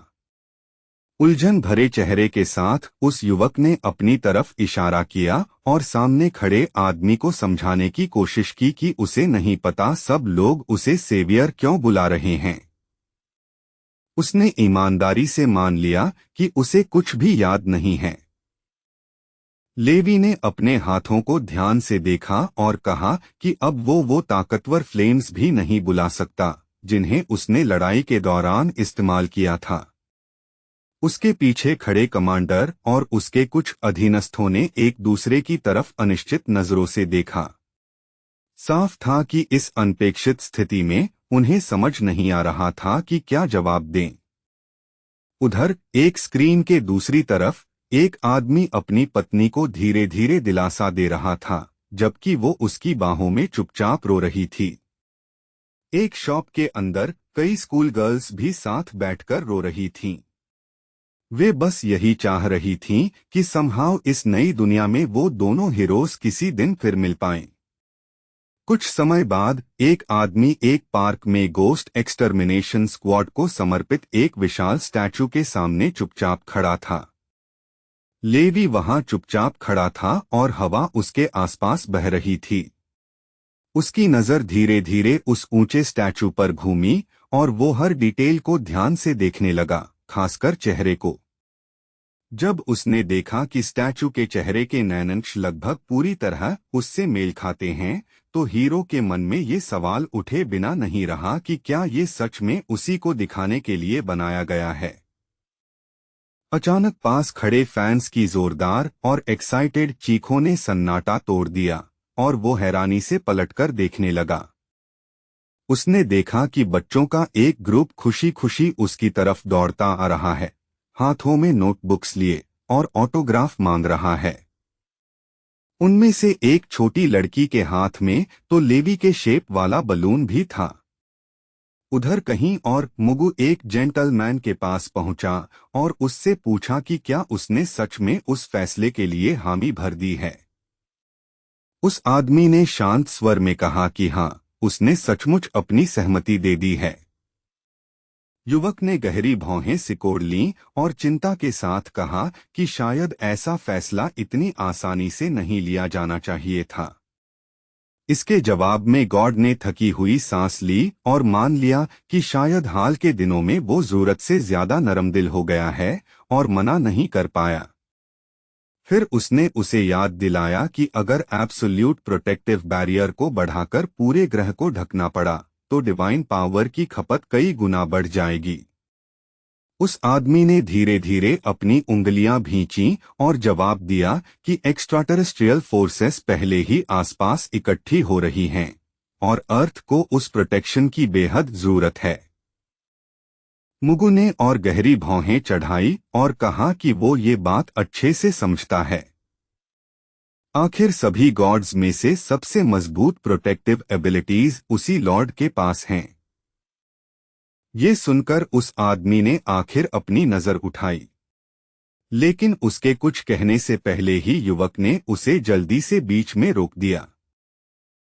उलझन भरे चेहरे के साथ उस युवक ने अपनी तरफ इशारा किया और सामने खड़े आदमी को समझाने की कोशिश की कि उसे नहीं पता सब लोग उसे सेवियर क्यों बुला रहे हैं। उसने ईमानदारी से मान लिया कि उसे कुछ भी याद नहीं है। लेवी ने अपने हाथों को ध्यान से देखा और कहा कि अब वो ताकतवर फ्लेम्स भी नहीं बुला सकता जिन्हें उसने लड़ाई के दौरान इस्तेमाल किया था। उसके पीछे खड़े कमांडर और उसके कुछ अधीनस्थों ने एक दूसरे की तरफ अनिश्चित नजरों से देखा। साफ था कि इस अनपेक्षित स्थिति में उन्हें समझ नहीं आ रहा था कि क्या जवाब दें। उधर एक स्क्रीन के दूसरी तरफ एक आदमी अपनी पत्नी को धीरे धीरे दिलासा दे रहा था, जबकि वो उसकी बाहों में चुपचाप रो रही थी। एक शॉप के अंदर कई स्कूल गर्ल्स भी साथ बैठकर रो रही थीं। वे बस यही चाह रही थीं कि समहाउ इस नई दुनिया में वो दोनों हीरोज किसी दिन फिर मिल पाएं। कुछ समय बाद एक आदमी एक पार्क में गोस्ट एक्सटर्मिनेशन स्क्वाड को समर्पित एक विशाल स्टैचू के सामने चुपचाप खड़ा था। लेवी वहां चुपचाप खड़ा था और हवा उसके आसपास बह रही थी। उसकी नजर धीरे धीरे उस ऊंचे स्टैचू पर घूमी और वो हर डिटेल को ध्यान से देखने लगा, खासकर चेहरे को। जब उसने देखा कि स्टैचू के चेहरे के नैनांश लगभग पूरी तरह उससे मेल खाते हैं, तो हीरो के मन में ये सवाल उठे बिना नहीं रहा कि क्या ये सच में उसी को दिखाने के लिए बनाया गया है। अचानक पास खड़े फैंस की जोरदार और एक्साइटेड चीखों ने सन्नाटा तोड़ दिया और वो हैरानी से पलटकर देखने लगा। उसने देखा कि बच्चों का एक ग्रुप खुशी खुशी उसकी तरफ दौड़ता आ रहा है, हाथों में नोटबुक्स लिए और ऑटोग्राफ मांग रहा है। उनमें से एक छोटी लड़की के हाथ में तो लेवी के शेप वाला बलून भी था। उधर कहीं और मुगु एक जेंटलमैन के पास पहुंचा और उससे पूछा कि क्या उसने सच में उस फैसले के लिए हामी भर दी है। उस आदमी ने शांत स्वर में कहा कि हाँ, उसने सचमुच अपनी सहमति दे दी है। युवक ने गहरी भौहें सिकोड़ लीं और चिंता के साथ कहा कि शायद ऐसा फैसला इतनी आसानी से नहीं लिया जाना चाहिए था। इसके जवाब में गॉड ने थकी हुई सांस ली और मान लिया कि शायद हाल के दिनों में वो जरूरत से ज्यादा नरमदिल हो गया है और मना नहीं कर पाया। फिर उसने उसे याद दिलाया कि अगर एब्सोल्यूट प्रोटेक्टिव बैरियर को बढ़ाकर पूरे ग्रह को ढकना पड़ा तो डिवाइन पावर की खपत कई गुना बढ़ जाएगी। उस आदमी ने धीरे धीरे अपनी उंगलियां भींची और जवाब दिया कि एक्स्ट्राटेरेस्ट्रियल फोर्सेस पहले ही आसपास इकट्ठी हो रही हैं और अर्थ को उस प्रोटेक्शन की बेहद जरूरत है। मुगु ने और गहरी भौहें चढ़ाई और कहा कि वो ये बात अच्छे से समझता है। आखिर सभी गॉड्स में से सबसे मजबूत प्रोटेक्टिव एबिलिटीज उसी लॉर्ड के पास हैं। ये सुनकर उस आदमी ने आखिर अपनी नजर उठाई, लेकिन उसके कुछ कहने से पहले ही युवक ने उसे जल्दी से बीच में रोक दिया।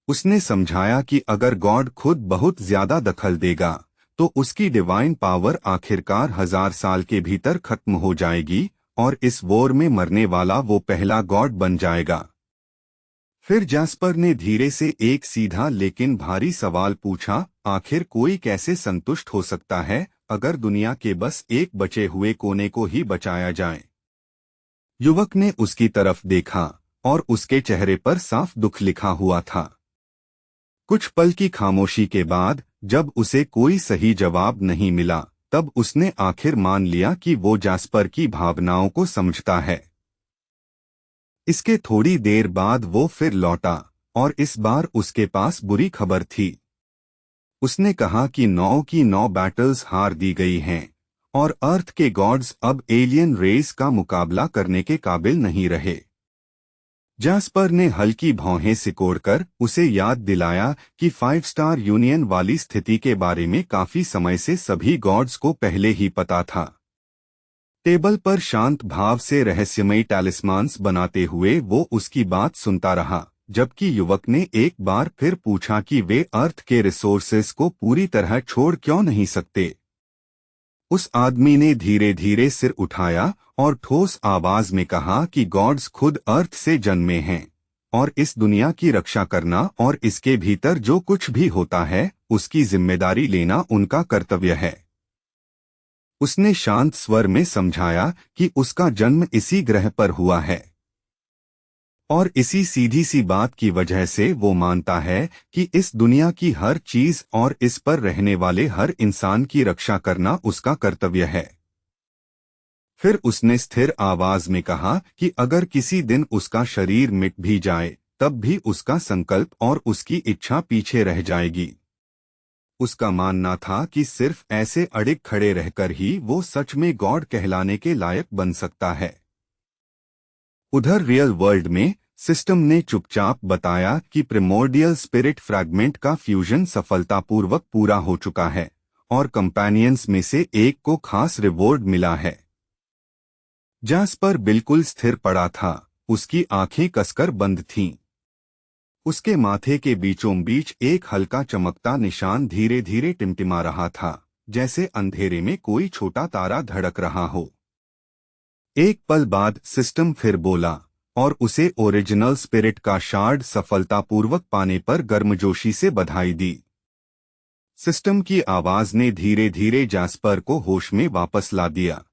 उसने समझाया कि अगर गॉड खुद बहुत ज्यादा दखल देगा तो उसकी डिवाइन पावर आखिरकार 1000 साल के भीतर खत्म हो जाएगी और इस वॉर में मरने वाला वो पहला गॉड बन जाएगा। फिर जैस्पर ने धीरे से एक सीधा लेकिन भारी सवाल पूछा, आखिर कोई कैसे संतुष्ट हो सकता है अगर दुनिया के बस एक बचे हुए कोने को ही बचाया जाए? युवक ने उसकी तरफ देखा और उसके चेहरे पर साफ दुख लिखा हुआ था। कुछ पल की खामोशी के बाद जब उसे कोई सही जवाब नहीं मिला तब उसने आखिर मान लिया कि वो जास्पर की भावनाओं को समझता है। इसके थोड़ी देर बाद वो फिर लौटा और इस बार उसके पास बुरी खबर थी। उसने कहा कि 9 की 9 बैटल्स हार दी गई हैं और अर्थ के गॉड्स अब एलियन रेस का मुकाबला करने के काबिल नहीं रहे। जास्पर ने हल्की भौहें सिकोड़कर उसे याद दिलाया कि 5 स्टार यूनियन वाली स्थिति के बारे में काफी समय से सभी गॉड्स को पहले ही पता था। टेबल पर शांत भाव से रहस्यमयी टैलिस्मान्स बनाते हुए वो उसकी बात सुनता रहा, जबकि युवक ने एक बार फिर पूछा कि वे अर्थ के रिसोर्सेस को पूरी तरह छोड़ क्यों नहीं सकते। उस आदमी ने धीरे धीरे सिर उठाया और ठोस आवाज में कहा कि गॉड्स खुद अर्थ से जन्मे हैं और इस दुनिया की रक्षा करना और इसके भीतर जो कुछ भी होता है उसकी जिम्मेदारी लेना उनका कर्तव्य है। उसने शांत स्वर में समझाया कि उसका जन्म इसी ग्रह पर हुआ है और इसी सीधी सी बात की वजह से वो मानता है कि इस दुनिया की हर चीज और इस पर रहने वाले हर इंसान की रक्षा करना उसका कर्तव्य है। फिर उसने स्थिर आवाज में कहा कि अगर किसी दिन उसका शरीर मिट भी जाए तब भी उसका संकल्प और उसकी इच्छा पीछे रह जाएगी। उसका मानना था कि सिर्फ ऐसे अड़िग खड़े रहकर ही वो सच में गॉड कहलाने के लायक बन सकता है। उधर रियल वर्ल्ड में सिस्टम ने चुपचाप बताया कि प्रिमोर्डियल स्पिरिट फ्रैगमेंट का फ्यूजन सफलतापूर्वक पूरा हो चुका है और कंपेनियंस में से एक को खास रिवॉर्ड मिला है। जास्पर बिल्कुल स्थिर पड़ा था, उसकी आंखें कसकर बंद थीं। उसके माथे के बीचों बीच एक हल्का चमकता निशान धीरे धीरे टिमटिमा रहा था, जैसे अंधेरे में कोई छोटा तारा धड़क रहा हो। एक पल बाद सिस्टम फिर बोला और उसे ओरिजिनल स्पिरिट का शार्ड सफलतापूर्वक पाने पर गर्मजोशी से बधाई दी। सिस्टम की आवाज ने धीरे धीरे जास्पर को होश में वापस ला दिया।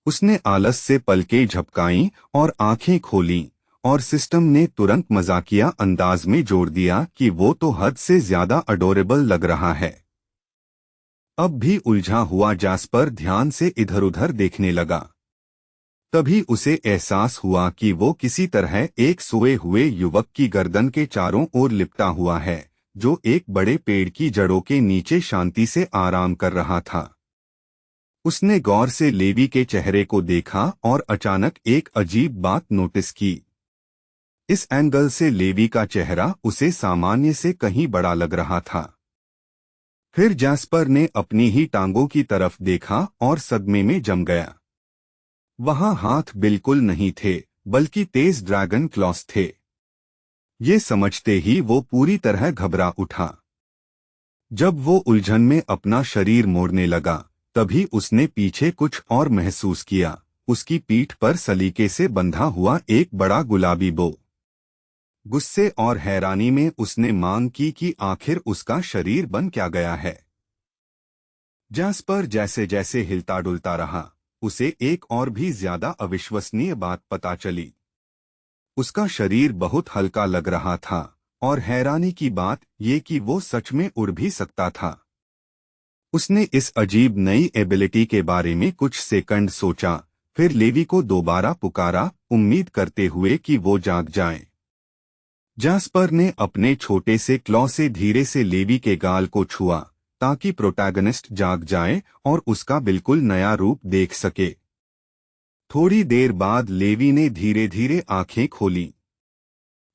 उसने आलस से पलकें झपकाईं और आंखें खोलीं और सिस्टम ने तुरंत मजाकिया अंदाज में जोड़ दिया कि वो तो हद से ज्यादा अडोरेबल लग रहा है। अब भी उलझा हुआ जास्पर ध्यान से इधर उधर देखने लगा। तभी उसे एहसास हुआ कि वो किसी तरह एक सोए हुए युवक की गर्दन के चारों ओर लिपटा हुआ है, जो एक बड़े पेड़ की जड़ों के नीचे शांति से आराम कर रहा था। उसने गौर से लेवी के चेहरे को देखा और अचानक एक अजीब बात नोटिस की। इस एंगल से लेवी का चेहरा उसे सामान्य से कहीं बड़ा लग रहा था। फिर जास्पर ने अपनी ही टांगों की तरफ देखा और सदमे में जम गया। वहां हाथ बिल्कुल नहीं थे, बल्कि तेज ड्रैगन क्लॉस थे। ये समझते ही वो पूरी तरह घबरा उठा। जब वो उलझन में अपना शरीर मोड़ने लगा, तभी उसने पीछे कुछ और महसूस किया। उसकी पीठ पर सलीके से बंधा हुआ एक बड़ा गुलाबी बो। गुस्से और हैरानी में उसने मांग की कि आखिर उसका शरीर बन क्या गया है। जास्पर जैसे जैसे हिलता डुलता रहा, उसे एक और भी ज्यादा अविश्वसनीय बात पता चली। उसका शरीर बहुत हल्का लग रहा था और हैरानी की बात ये कि वो सच में उड़ भी सकता था। उसने इस अजीब नई एबिलिटी के बारे में कुछ सेकंड सोचा, फिर लेवी को दोबारा पुकारा, उम्मीद करते हुए कि वो जाग जाए। जास्पर ने अपने छोटे से क्लॉ से धीरे से लेवी के गाल को छुआ ताकि प्रोटैगनिस्ट जाग जाए और उसका बिल्कुल नया रूप देख सके। थोड़ी देर बाद लेवी ने धीरे धीरे आंखें खोलीं।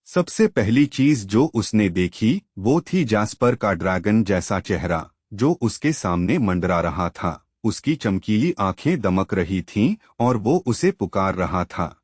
सबसे पहली चीज जो उसने देखी वो थी जास्पर का ड्रैगन जैसा चेहरा, जो उसके सामने मंडरा रहा था। उसकी चमकीली आंखें दमक रही थीं और वो उसे पुकार रहा था।